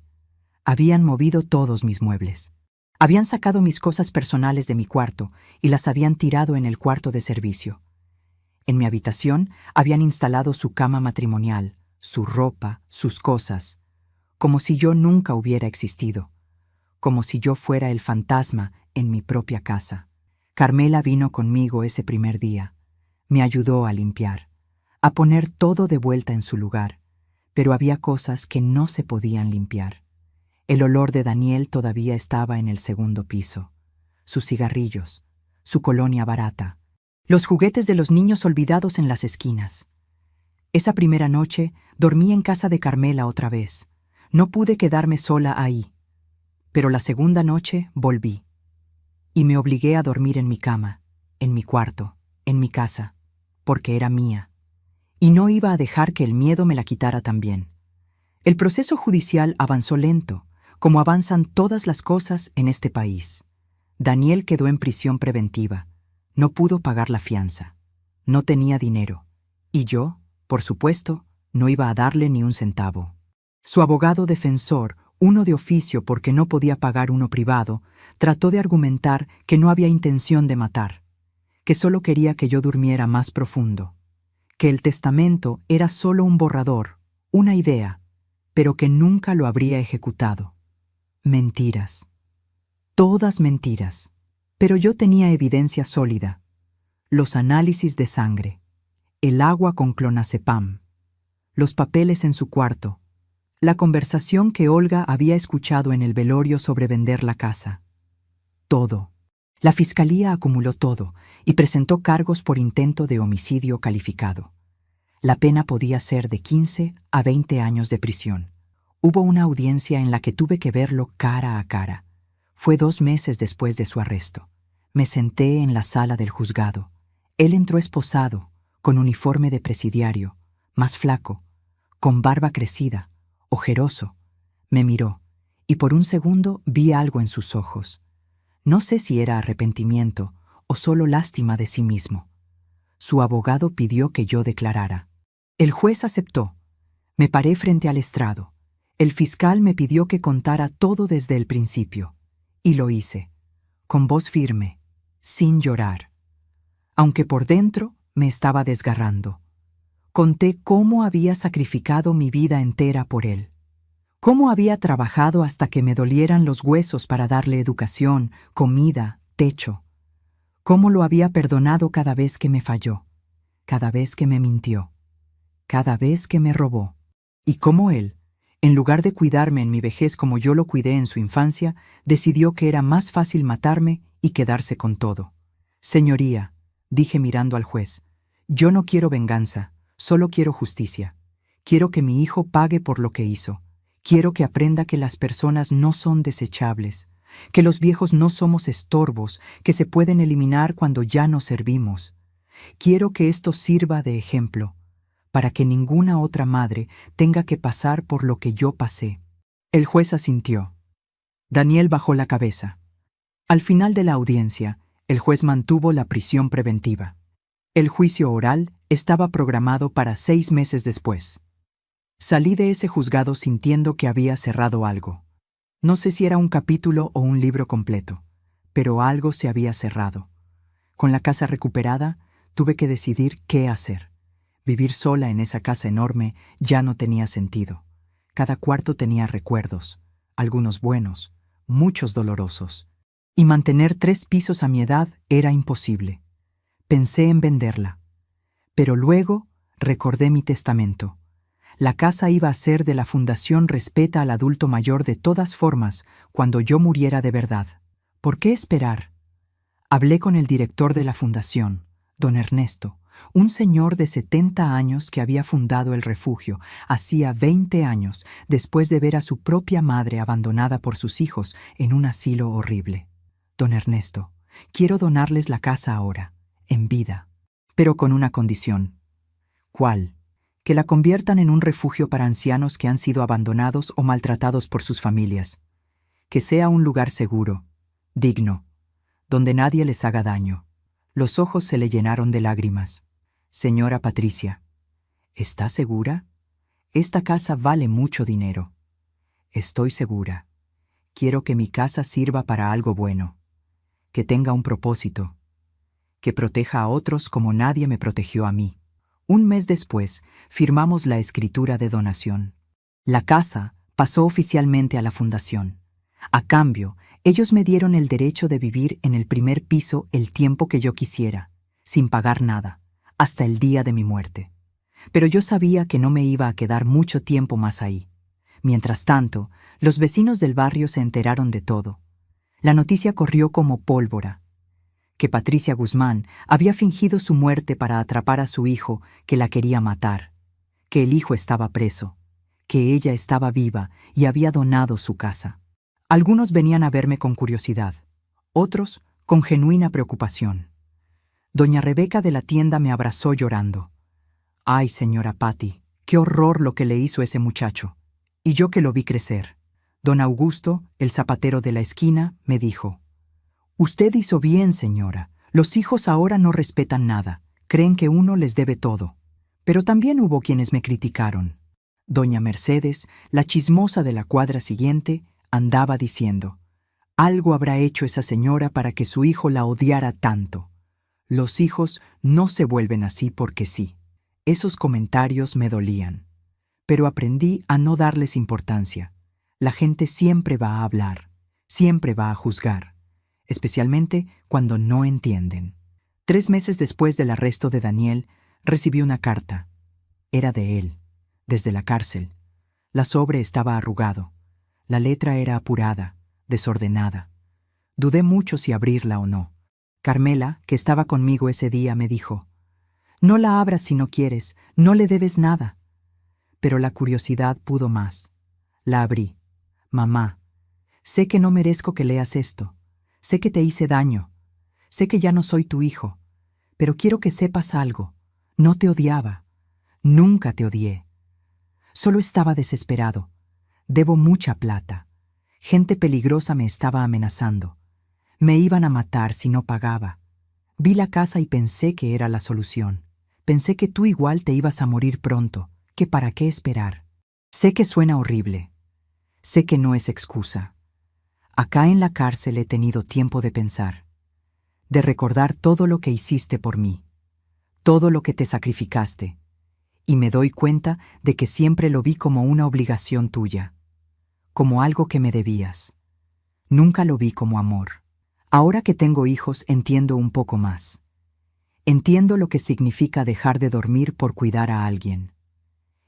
Habían movido todos mis muebles. Habían sacado mis cosas personales de mi cuarto y las habían tirado en el cuarto de servicio. En mi habitación habían instalado su cama matrimonial, su ropa, sus cosas, como si yo nunca hubiera existido, como si yo fuera el fantasma en mi propia casa. Carmela vino conmigo ese primer día. Me ayudó a limpiar, a poner todo de vuelta en su lugar, pero había cosas que no se podían limpiar. El olor de Daniel todavía estaba en el segundo piso. Sus cigarrillos, su colonia barata, los juguetes de los niños olvidados en las esquinas. Esa primera noche dormí en casa de Carmela otra vez. No pude quedarme sola ahí. Pero la segunda noche volví. Y me obligué a dormir en mi cama, en mi cuarto, en mi casa, porque era mía. Y no iba a dejar que el miedo me la quitara también. El proceso judicial avanzó lento, como avanzan todas las cosas en este país. Daniel quedó en prisión preventiva. No pudo pagar la fianza. No tenía dinero. Y yo, Por supuesto, no iba a darle ni un centavo. Su abogado defensor, uno de oficio porque no podía pagar uno privado, trató de argumentar que no había intención de matar, que solo quería que yo durmiera más profundo, que el testamento era solo un borrador, una idea, pero que nunca lo habría ejecutado. Mentiras. Todas mentiras. Pero yo tenía evidencia sólida. Los análisis de sangre, el agua con clonazepam, los papeles en su cuarto, la conversación que Olga había escuchado en el velorio sobre vender la casa. Todo. La fiscalía acumuló todo y presentó cargos por intento de homicidio calificado. La pena podía ser de 15 a 20 años de prisión. Hubo una audiencia en la que tuve que verlo cara a cara. Fue 2 meses después de su arresto. Me senté en la sala del juzgado. Él entró esposado, con uniforme de presidiario, más flaco, con barba crecida, ojeroso. Me miró, y por un segundo vi algo en sus ojos. No sé si era arrepentimiento o solo lástima de sí mismo. Su abogado pidió que yo declarara. El juez aceptó. Me paré frente al estrado. El fiscal me pidió que contara todo desde el principio. Y lo hice, con voz firme, sin llorar. Aunque por dentro me estaba desgarrando. Conté cómo había sacrificado mi vida entera por él. Cómo había trabajado hasta que me dolieran los huesos para darle educación, comida, techo. Cómo lo había perdonado cada vez que me falló, cada vez que me mintió, cada vez que me robó. Y cómo él, en lugar de cuidarme en mi vejez como yo lo cuidé en su infancia, decidió que era más fácil matarme y quedarse con todo. Señoría, dije mirando al juez, yo no quiero venganza, solo quiero justicia. Quiero que mi hijo pague por lo que hizo. Quiero que aprenda que las personas no son desechables, que los viejos no somos estorbos que se pueden eliminar cuando ya no servimos. Quiero que esto sirva de ejemplo, para que ninguna otra madre tenga que pasar por lo que yo pasé. El juez asintió. Daniel bajó la cabeza. Al final de la audiencia, el juez mantuvo la prisión preventiva. El juicio oral estaba programado para 6 meses después. Salí de ese juzgado sintiendo que había cerrado algo. No sé si era un capítulo o un libro completo, pero algo se había cerrado. Con la casa recuperada, tuve que decidir qué hacer. Vivir sola en esa casa enorme ya no tenía sentido. Cada cuarto tenía recuerdos, algunos buenos, muchos dolorosos. Y mantener 3 pisos a mi edad era imposible. Pensé en venderla. Pero luego recordé mi testamento. La casa iba a ser de la Fundación Respeta al Adulto Mayor de todas formas cuando yo muriera de verdad. ¿Por qué esperar? Hablé con el director de la fundación, don Ernesto, un señor de 70 años que había fundado el refugio hacía 20 años después de ver a su propia madre abandonada por sus hijos en un asilo horrible. Don Ernesto, quiero donarles la casa ahora, en vida, pero con una condición. ¿Cuál? Que la conviertan en un refugio para ancianos que han sido abandonados o maltratados por sus familias. Que sea un lugar seguro, digno, donde nadie les haga daño. Los ojos se le llenaron de lágrimas. Señora Patricia, ¿está segura? Esta casa vale mucho dinero. Estoy segura. Quiero que mi casa sirva para algo bueno, que tenga un propósito, que proteja a otros como nadie me protegió a mí. Un mes después, firmamos la escritura de donación. La casa pasó oficialmente a la fundación. A cambio, ellos me dieron el derecho de vivir en el primer piso el tiempo que yo quisiera, sin pagar nada, hasta el día de mi muerte. Pero yo sabía que no me iba a quedar mucho tiempo más ahí. Mientras tanto, los vecinos del barrio se enteraron de todo. La noticia corrió como pólvora. Que Patricia Guzmán había fingido su muerte para atrapar a su hijo que la quería matar, que el hijo estaba preso, que ella estaba viva y había donado su casa. Algunos venían a verme con curiosidad, otros con genuina preocupación. Doña Rebeca de la tienda me abrazó llorando. «Ay, señora Patti, qué horror lo que le hizo ese muchacho. Y yo que lo vi crecer». Don Augusto, el zapatero de la esquina, me dijo: «Usted hizo bien, señora. Los hijos ahora no respetan nada. Creen que uno les debe todo. Pero también hubo quienes me criticaron. Doña Mercedes, la chismosa de la cuadra siguiente, andaba diciendo: algo habrá hecho esa señora para que su hijo la odiara tanto. Los hijos no se vuelven así porque sí. Esos comentarios me dolían. Pero aprendí a no darles importancia. La gente siempre va a hablar, siempre va a juzgar, especialmente cuando no entienden. 3 meses después del arresto de Daniel, recibí una carta. Era de él, desde la cárcel. La sobre estaba arrugado. La letra era apurada, desordenada. Dudé mucho si abrirla o no. Carmela, que estaba conmigo ese día, me dijo: no la abras si no quieres, no le debes nada. Pero la curiosidad pudo más. La abrí. Mamá, sé que no merezco que leas esto. Sé que te hice daño. Sé que ya no soy tu hijo. Pero quiero que sepas algo. No te odiaba. Nunca te odié. Solo estaba desesperado. Debo mucha plata. Gente peligrosa me estaba amenazando. Me iban a matar si no pagaba. Vi la casa y pensé que era la solución. Pensé que tú igual te ibas a morir pronto, que para qué esperar. Sé que suena horrible. Sé que no es excusa. Acá en la cárcel he tenido tiempo de pensar, de recordar todo lo que hiciste por mí, todo lo que te sacrificaste, y me doy cuenta de que siempre lo vi como una obligación tuya, como algo que me debías. Nunca lo vi como amor. Ahora que tengo hijos entiendo un poco más. Entiendo lo que significa dejar de dormir por cuidar a alguien.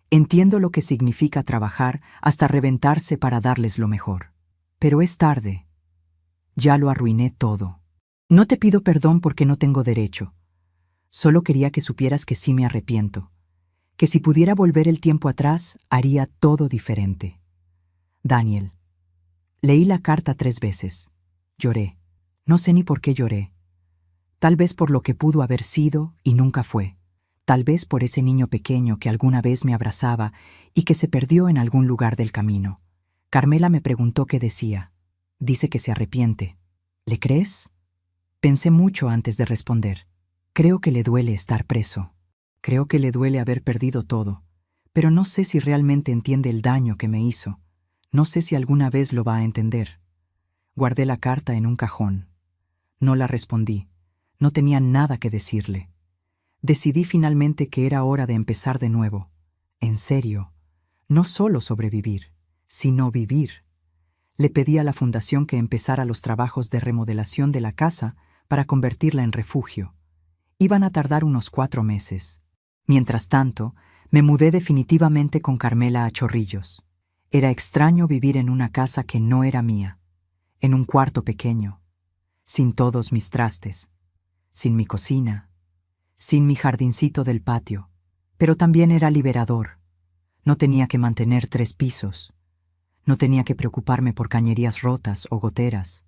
Entiendo lo que significa trabajar hasta reventarse para darles lo mejor. Pero es tarde. Ya lo arruiné todo. No te pido perdón porque no tengo derecho. Solo quería que supieras que sí me arrepiento. Que si pudiera volver el tiempo atrás, haría todo diferente. Daniel. Leí la carta 3 veces. Lloré. No sé ni por qué lloré. Tal vez por lo que pudo haber sido y nunca fue. Tal vez por ese niño pequeño que alguna vez me abrazaba y que se perdió en algún lugar del camino. Carmela me preguntó qué decía. Dice que se arrepiente. ¿Le crees? Pensé mucho antes de responder. Creo que le duele estar preso. Creo que le duele haber perdido todo. Pero no sé si realmente entiende el daño que me hizo. No sé si alguna vez lo va a entender. Guardé la carta en un cajón. No la respondí. No tenía nada que decirle. Decidí finalmente que era hora de empezar de nuevo. En serio. No solo sobrevivir, sino vivir. Le pedí a la fundación que empezara los trabajos de remodelación de la casa para convertirla en refugio. Iban a tardar unos 4 meses. Mientras tanto, me mudé definitivamente con Carmela a Chorrillos. Era extraño vivir en una casa que no era mía, en un cuarto pequeño, sin todos mis trastes, sin mi cocina, sin mi jardincito del patio. Pero también era liberador. No tenía que mantener 3 pisos. No tenía que preocuparme por cañerías rotas o goteras.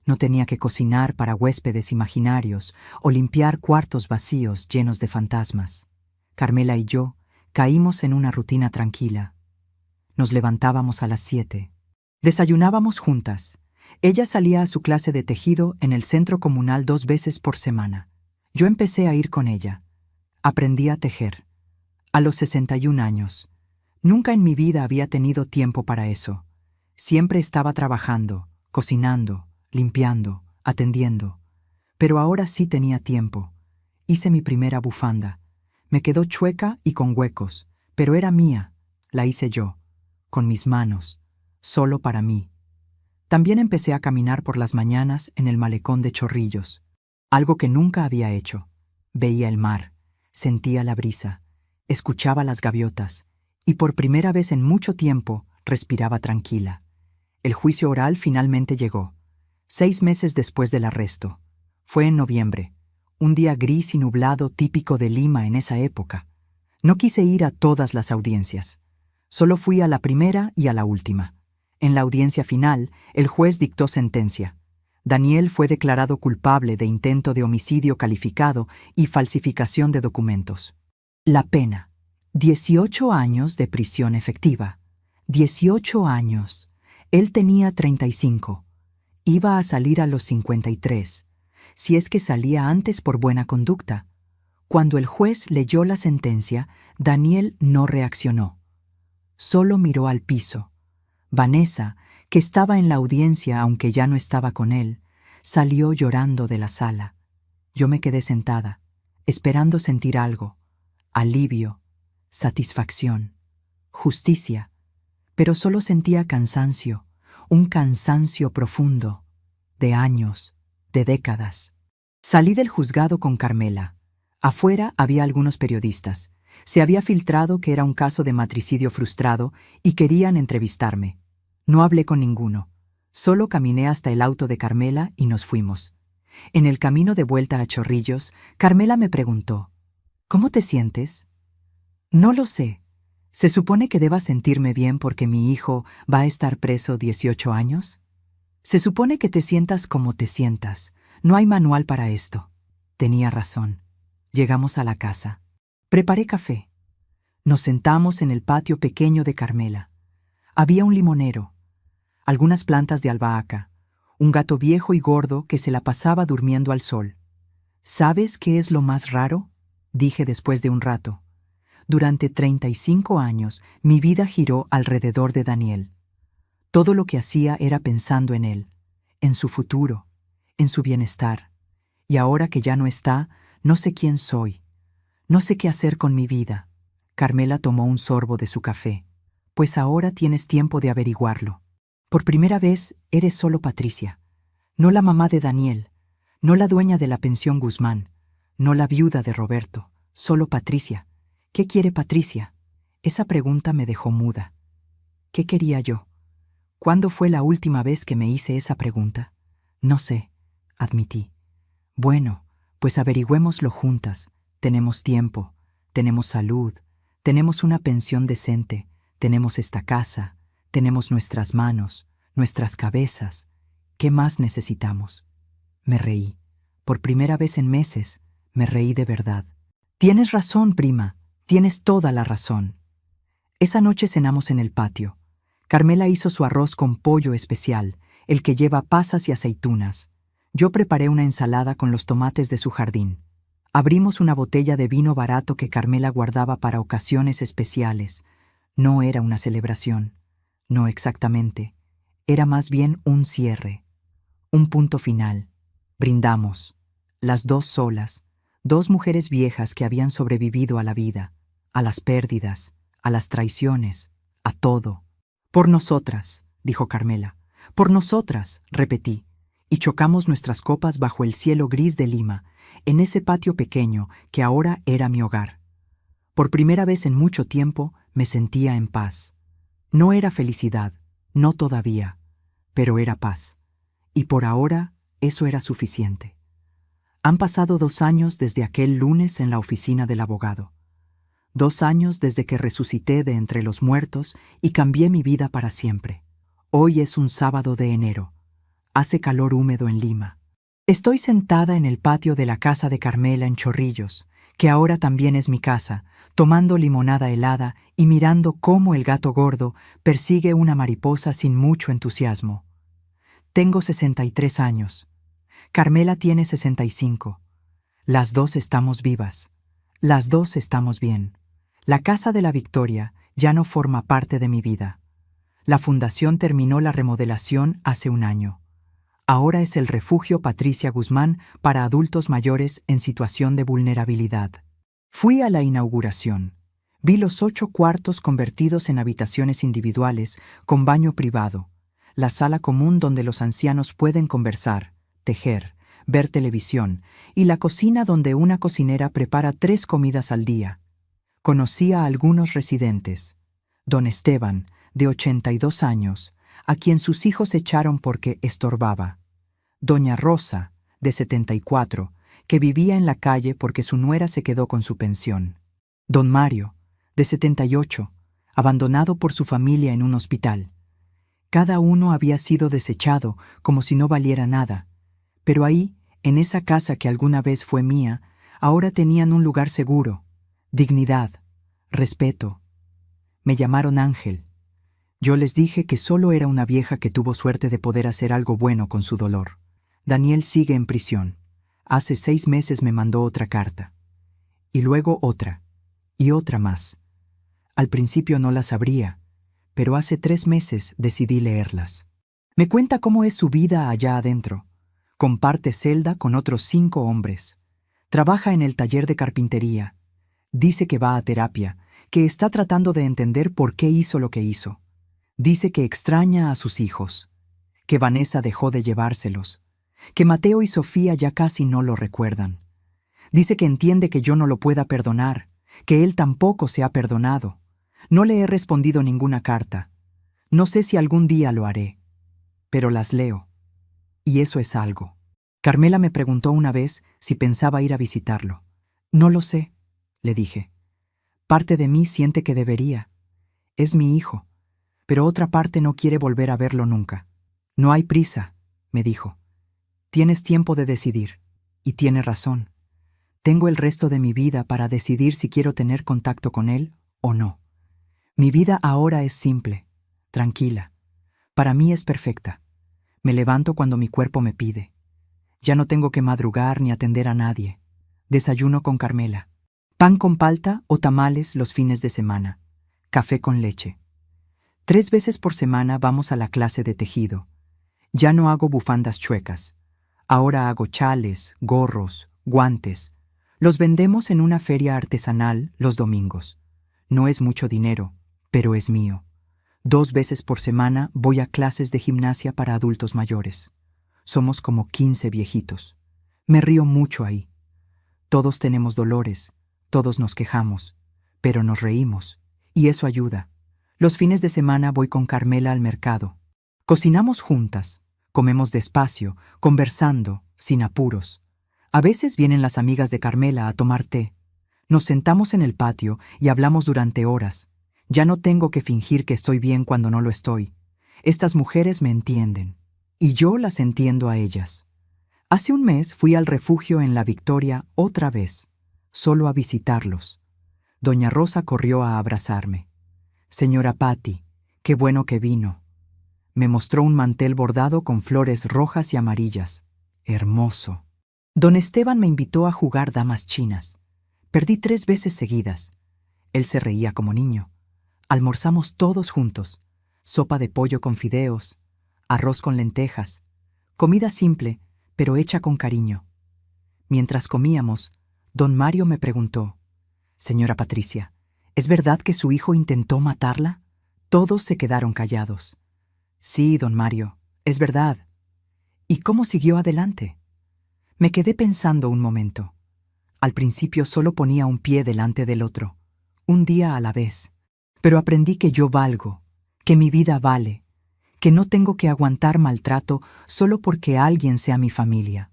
No tenía que cocinar para huéspedes imaginarios o limpiar cuartos vacíos llenos de fantasmas. Carmela y yo caímos en una rutina tranquila. Nos levantábamos a las 7. Desayunábamos juntas. Ella salía a su clase de tejido en el centro comunal 2 veces por semana. Yo empecé a ir con ella. Aprendí a tejer. A los 61 años. Nunca en mi vida había tenido tiempo para eso. Siempre estaba trabajando, cocinando, limpiando, atendiendo. Pero ahora sí tenía tiempo. Hice mi primera bufanda. Me quedó chueca y con huecos, pero era mía. La hice yo, con mis manos, solo para mí. También empecé a caminar por las mañanas en el malecón de Chorrillos, algo que nunca había hecho. Veía el mar, sentía la brisa, escuchaba las gaviotas, y por primera vez en mucho tiempo respiraba tranquila. El juicio oral finalmente llegó, 6 meses después del arresto. Fue en noviembre, un día gris y nublado típico de Lima en esa época. No quise ir a todas las audiencias. Solo fui a la primera y a la última. En la audiencia final, el juez dictó sentencia. Daniel fue declarado culpable de intento de homicidio calificado y falsificación de documentos. La pena: 18 años de prisión efectiva. 18 años. Él tenía 35. Iba a salir a los 53, si es que salía antes por buena conducta. Cuando el juez leyó la sentencia, Daniel no reaccionó. Solo miró al piso. Vanessa, que estaba en la audiencia aunque ya no estaba con él, salió llorando de la sala. Yo me quedé sentada, esperando sentir algo: alivio, satisfacción, justicia, pero solo sentía cansancio, un cansancio profundo, de años, de décadas. Salí del juzgado con Carmela. Afuera había algunos periodistas. Se había filtrado que era un caso de matricidio frustrado y querían entrevistarme. No hablé con ninguno. Solo caminé hasta el auto de Carmela y nos fuimos. En el camino de vuelta a Chorrillos, Carmela me preguntó: ¿cómo te sientes? No lo sé. ¿Se supone que deba sentirme bien porque mi hijo va a estar preso 18 años? Se supone que te sientas como te sientas. No hay manual para esto. Tenía razón. Llegamos a la casa. Preparé café. Nos sentamos en el patio pequeño de Carmela. Había un limonero, algunas plantas de albahaca, un gato viejo y gordo que se la pasaba durmiendo al sol. ¿Sabes qué es lo más raro?, dije después de un rato. Durante 35 años mi vida giró alrededor de Daniel. Todo lo que hacía era pensando en él, en su futuro, en su bienestar. Y ahora que ya no está, no sé quién soy. No sé qué hacer con mi vida. Carmela tomó un sorbo de su café. Pues ahora tienes tiempo de averiguarlo. Por primera vez eres solo Patricia. No la mamá de Daniel, no la dueña de la pensión Guzmán, no la viuda de Roberto, solo Patricia. ¿Qué quiere Patricia? Esa pregunta me dejó muda. ¿Qué quería yo? ¿Cuándo fue la última vez que me hice esa pregunta? No sé, admití. Bueno, pues averigüémoslo juntas. Tenemos tiempo, tenemos salud, tenemos una pensión decente, tenemos esta casa, tenemos nuestras manos, nuestras cabezas. ¿Qué más necesitamos? Me reí. Por primera vez en meses, me reí de verdad. Tienes razón, prima, tienes toda la razón. Esa noche cenamos en el patio. Carmela hizo su arroz con pollo especial, el que lleva pasas y aceitunas. Yo preparé una ensalada con los tomates de su jardín. Abrimos una botella de vino barato que Carmela guardaba para ocasiones especiales. No era una celebración. No exactamente. Era más bien un cierre. Un punto final. Brindamos. Las dos solas. Dos mujeres viejas que habían sobrevivido a la vida, a las pérdidas, a las traiciones, a todo. Por nosotras, dijo Carmela. Por nosotras, repetí. Y chocamos nuestras copas bajo el cielo gris de Lima, en ese patio pequeño que ahora era mi hogar. Por primera vez en mucho tiempo me sentía en paz. No era felicidad, no todavía, pero era paz. Y por ahora eso era suficiente. Han pasado 2 años desde aquel lunes en la oficina del abogado. 2 años desde que resucité de entre los muertos y cambié mi vida para siempre. Hoy es un sábado de enero. Hace calor húmedo en Lima. Estoy sentada en el patio de la casa de Carmela en Chorrillos, que ahora también es mi casa, tomando limonada helada y mirando cómo el gato gordo persigue una mariposa sin mucho entusiasmo. Tengo 63 años. Carmela tiene 65. Las dos estamos vivas. Las dos estamos bien. La Casa de la Victoria ya no forma parte de mi vida. La fundación terminó la remodelación hace un año. Ahora es el refugio Patricia Guzmán para adultos mayores en situación de vulnerabilidad. Fui a la inauguración. Vi los 8 cuartos convertidos en habitaciones individuales con baño privado, la sala común donde los ancianos pueden conversar, tejer, ver televisión, y la cocina donde una cocinera prepara 3 comidas al día. Conocí a algunos residentes. Don Esteban, de 82 años, a quien sus hijos echaron porque estorbaba. Doña Rosa, de 74, que vivía en la calle porque su nuera se quedó con su pensión. Don Mario, de 78, abandonado por su familia en un hospital. Cada uno había sido desechado como si no valiera nada, pero ahí, en esa casa que alguna vez fue mía, ahora tenían un lugar seguro, dignidad, respeto. Me llamaron Ángel. Yo les dije que solo era una vieja que tuvo suerte de poder hacer algo bueno con su dolor. Daniel sigue en prisión. Hace 6 meses me mandó otra carta. Y luego otra, y otra más. Al principio no las abría, pero hace 3 meses decidí leerlas. Me cuenta cómo es su vida allá adentro. Comparte celda con otros 5 hombres. Trabaja en el taller de carpintería. Dice que va a terapia, que está tratando de entender por qué hizo lo que hizo. Dice que extraña a sus hijos, que Vanessa dejó de llevárselos, que Mateo y Sofía ya casi no lo recuerdan. Dice que entiende que yo no lo pueda perdonar, que él tampoco se ha perdonado. No le he respondido ninguna carta. No sé si algún día lo haré, pero las leo. Y eso es algo. Carmela me preguntó una vez si pensaba ir a visitarlo. No lo sé, le dije. Parte de mí siente que debería. Es mi hijo, pero otra parte no quiere volver a verlo nunca. No hay prisa, me dijo. Tienes tiempo de decidir. Y tiene razón. Tengo el resto de mi vida para decidir si quiero tener contacto con él o no. Mi vida ahora es simple, tranquila. Para mí es perfecta. Me levanto cuando mi cuerpo me pide. Ya no tengo que madrugar ni atender a nadie. Desayuno con Carmela. Pan con palta o tamales los fines de semana. Café con leche. 3 veces por semana vamos a la clase de tejido. Ya no hago bufandas chuecas. Ahora hago chales, gorros, guantes. Los vendemos en una feria artesanal los domingos. No es mucho dinero, pero es mío. 2 veces por semana voy a clases de gimnasia para adultos mayores. Somos como 15 viejitos. Me río mucho ahí. Todos tenemos dolores, todos nos quejamos, pero nos reímos, y eso ayuda. Los fines de semana voy con Carmela al mercado. Cocinamos juntas, comemos despacio, conversando, sin apuros. A veces vienen las amigas de Carmela a tomar té. Nos sentamos en el patio y hablamos durante horas. Ya no tengo que fingir que estoy bien cuando no lo estoy. Estas mujeres me entienden, y yo las entiendo a ellas. Hace un mes fui al refugio en La Victoria otra vez, solo a visitarlos. Doña Rosa corrió a abrazarme. Señora Patti, qué bueno que vino. Me mostró un mantel bordado con flores rojas y amarillas. Hermoso. Don Esteban me invitó a jugar damas chinas. Perdí 3 veces seguidas. Él se reía como niño. Almorzamos todos juntos. Sopa de pollo con fideos, arroz con lentejas. Comida simple, pero hecha con cariño. Mientras comíamos, don Mario me preguntó: «Señora Patricia, ¿es verdad que su hijo intentó matarla?» Todos se quedaron callados. «Sí, don Mario, es verdad». «¿Y cómo siguió adelante?» Me quedé pensando un momento. Al principio solo ponía un pie delante del otro, un día a la vez. Pero aprendí que yo valgo, que mi vida vale, que no tengo que aguantar maltrato solo porque alguien sea mi familia.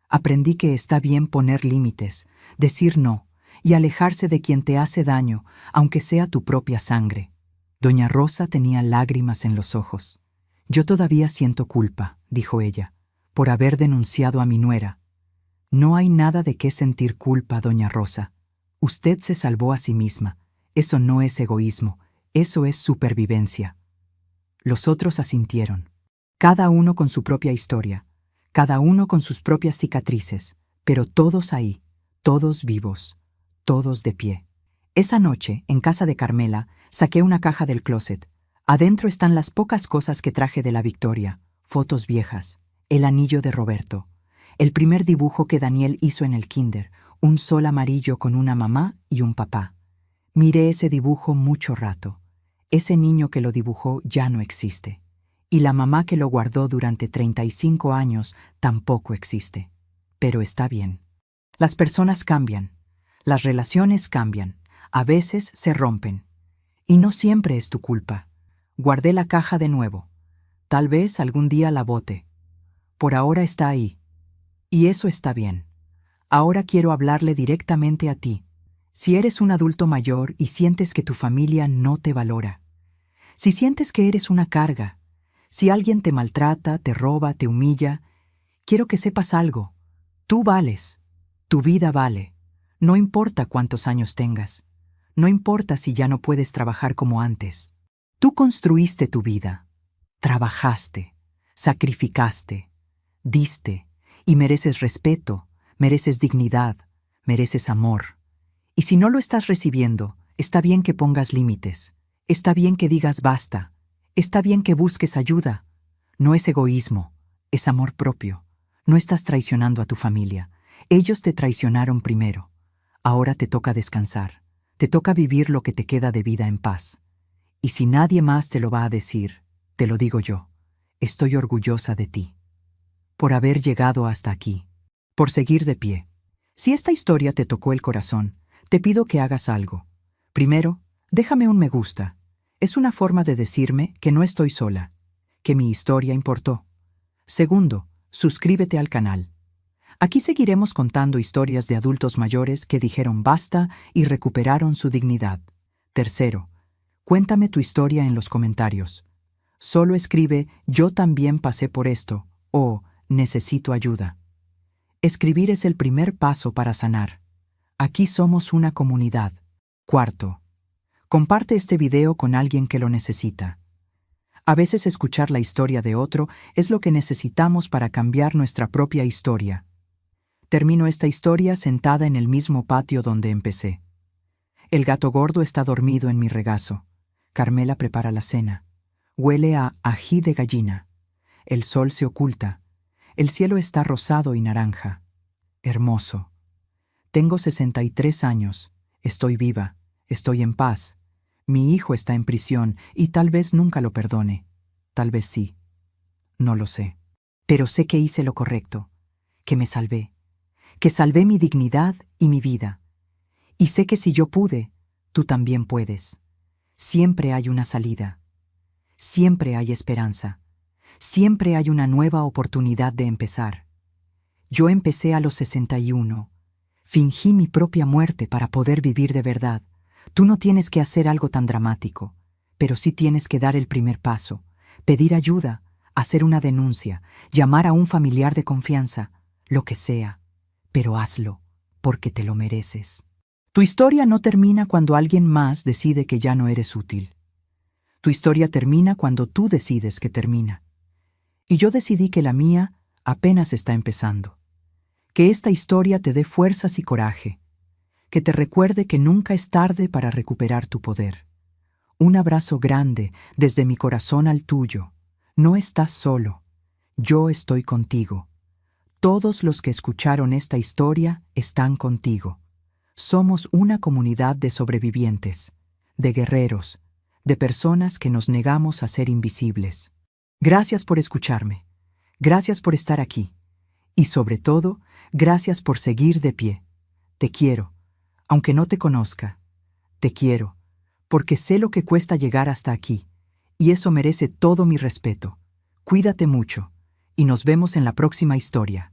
Aprendí que está bien poner límites, decir no y alejarse de quien te hace daño, aunque sea tu propia sangre. Doña Rosa tenía lágrimas en los ojos. «Yo todavía siento culpa», dijo ella, «por haber denunciado a mi nuera». «No hay nada de qué sentir culpa, doña Rosa. Usted se salvó a sí misma. Eso no es egoísmo, eso es supervivencia». Los otros asintieron. Cada uno con su propia historia, cada uno con sus propias cicatrices, pero todos ahí, todos vivos, todos de pie. Esa noche, en casa de Carmela, saqué una caja del closet. Adentro están las pocas cosas que traje de La Victoria, fotos viejas, el anillo de Roberto, el primer dibujo que Daniel hizo en el kinder, un sol amarillo con una mamá y un papá. Miré ese dibujo mucho rato. Ese niño que lo dibujó ya no existe. Y la mamá que lo guardó durante 35 años tampoco existe. Pero está bien. Las personas cambian. Las relaciones cambian. A veces se rompen. Y no siempre es tu culpa. Guardé la caja de nuevo. Tal vez algún día la bote. Por ahora está ahí. Y eso está bien. Ahora quiero hablarle directamente a ti. Si eres un adulto mayor y sientes que tu familia no te valora, si sientes que eres una carga, si alguien te maltrata, te roba, te humilla, quiero que sepas algo. Tú vales. Tu vida vale. No importa cuántos años tengas. No importa si ya no puedes trabajar como antes. Tú construiste tu vida. Trabajaste. Sacrificaste. Diste. Y mereces respeto, mereces dignidad, mereces amor. Y si no lo estás recibiendo, está bien que pongas límites. Está bien que digas basta. Está bien que busques ayuda. No es egoísmo, es amor propio. No estás traicionando a tu familia. Ellos te traicionaron primero. Ahora te toca descansar. Te toca vivir lo que te queda de vida en paz. Y si nadie más te lo va a decir, te lo digo yo. Estoy orgullosa de ti. Por haber llegado hasta aquí. Por seguir de pie. Si esta historia te tocó el corazón, te pido que hagas algo. Primero, déjame un me gusta. Es una forma de decirme que no estoy sola, que mi historia importó. Segundo, suscríbete al canal. Aquí seguiremos contando historias de adultos mayores que dijeron basta y recuperaron su dignidad. Tercero, cuéntame tu historia en los comentarios. Solo escribe «Yo también pasé por esto» o «Necesito ayuda». Escribir es el primer paso para sanar. Aquí somos una comunidad. Cuarto, comparte este video con alguien que lo necesita. A veces escuchar la historia de otro es lo que necesitamos para cambiar nuestra propia historia. Termino esta historia sentada en el mismo patio donde empecé. El gato gordo está dormido en mi regazo. Carmela prepara la cena. Huele a ají de gallina. El sol se oculta. El cielo está rosado y naranja. Hermoso. Tengo 63 años. Estoy viva. Estoy en paz. Mi hijo está en prisión y tal vez nunca lo perdone. Tal vez sí. No lo sé. Pero sé que hice lo correcto. Que me salvé. Que salvé mi dignidad y mi vida. Y sé que si yo pude, tú también puedes. Siempre hay una salida. Siempre hay esperanza. Siempre hay una nueva oportunidad de empezar. Yo empecé a los 61. Fingí mi propia muerte para poder vivir de verdad. Tú no tienes que hacer algo tan dramático, pero sí tienes que dar el primer paso, pedir ayuda, hacer una denuncia, llamar a un familiar de confianza, lo que sea. Pero hazlo, porque te lo mereces. Tu historia no termina cuando alguien más decide que ya no eres útil. Tu historia termina cuando tú decides que termina. Y yo decidí que la mía apenas está empezando. Que esta historia te dé fuerzas y coraje. Que te recuerde que nunca es tarde para recuperar tu poder. Un abrazo grande desde mi corazón al tuyo. No estás solo. Yo estoy contigo. Todos los que escucharon esta historia están contigo. Somos una comunidad de sobrevivientes, de guerreros, de personas que nos negamos a ser invisibles. Gracias por escucharme. Gracias por estar aquí. Y sobre todo, gracias por seguir de pie. Te quiero, aunque no te conozca. Te quiero, porque sé lo que cuesta llegar hasta aquí, y eso merece todo mi respeto. Cuídate mucho, y nos vemos en la próxima historia.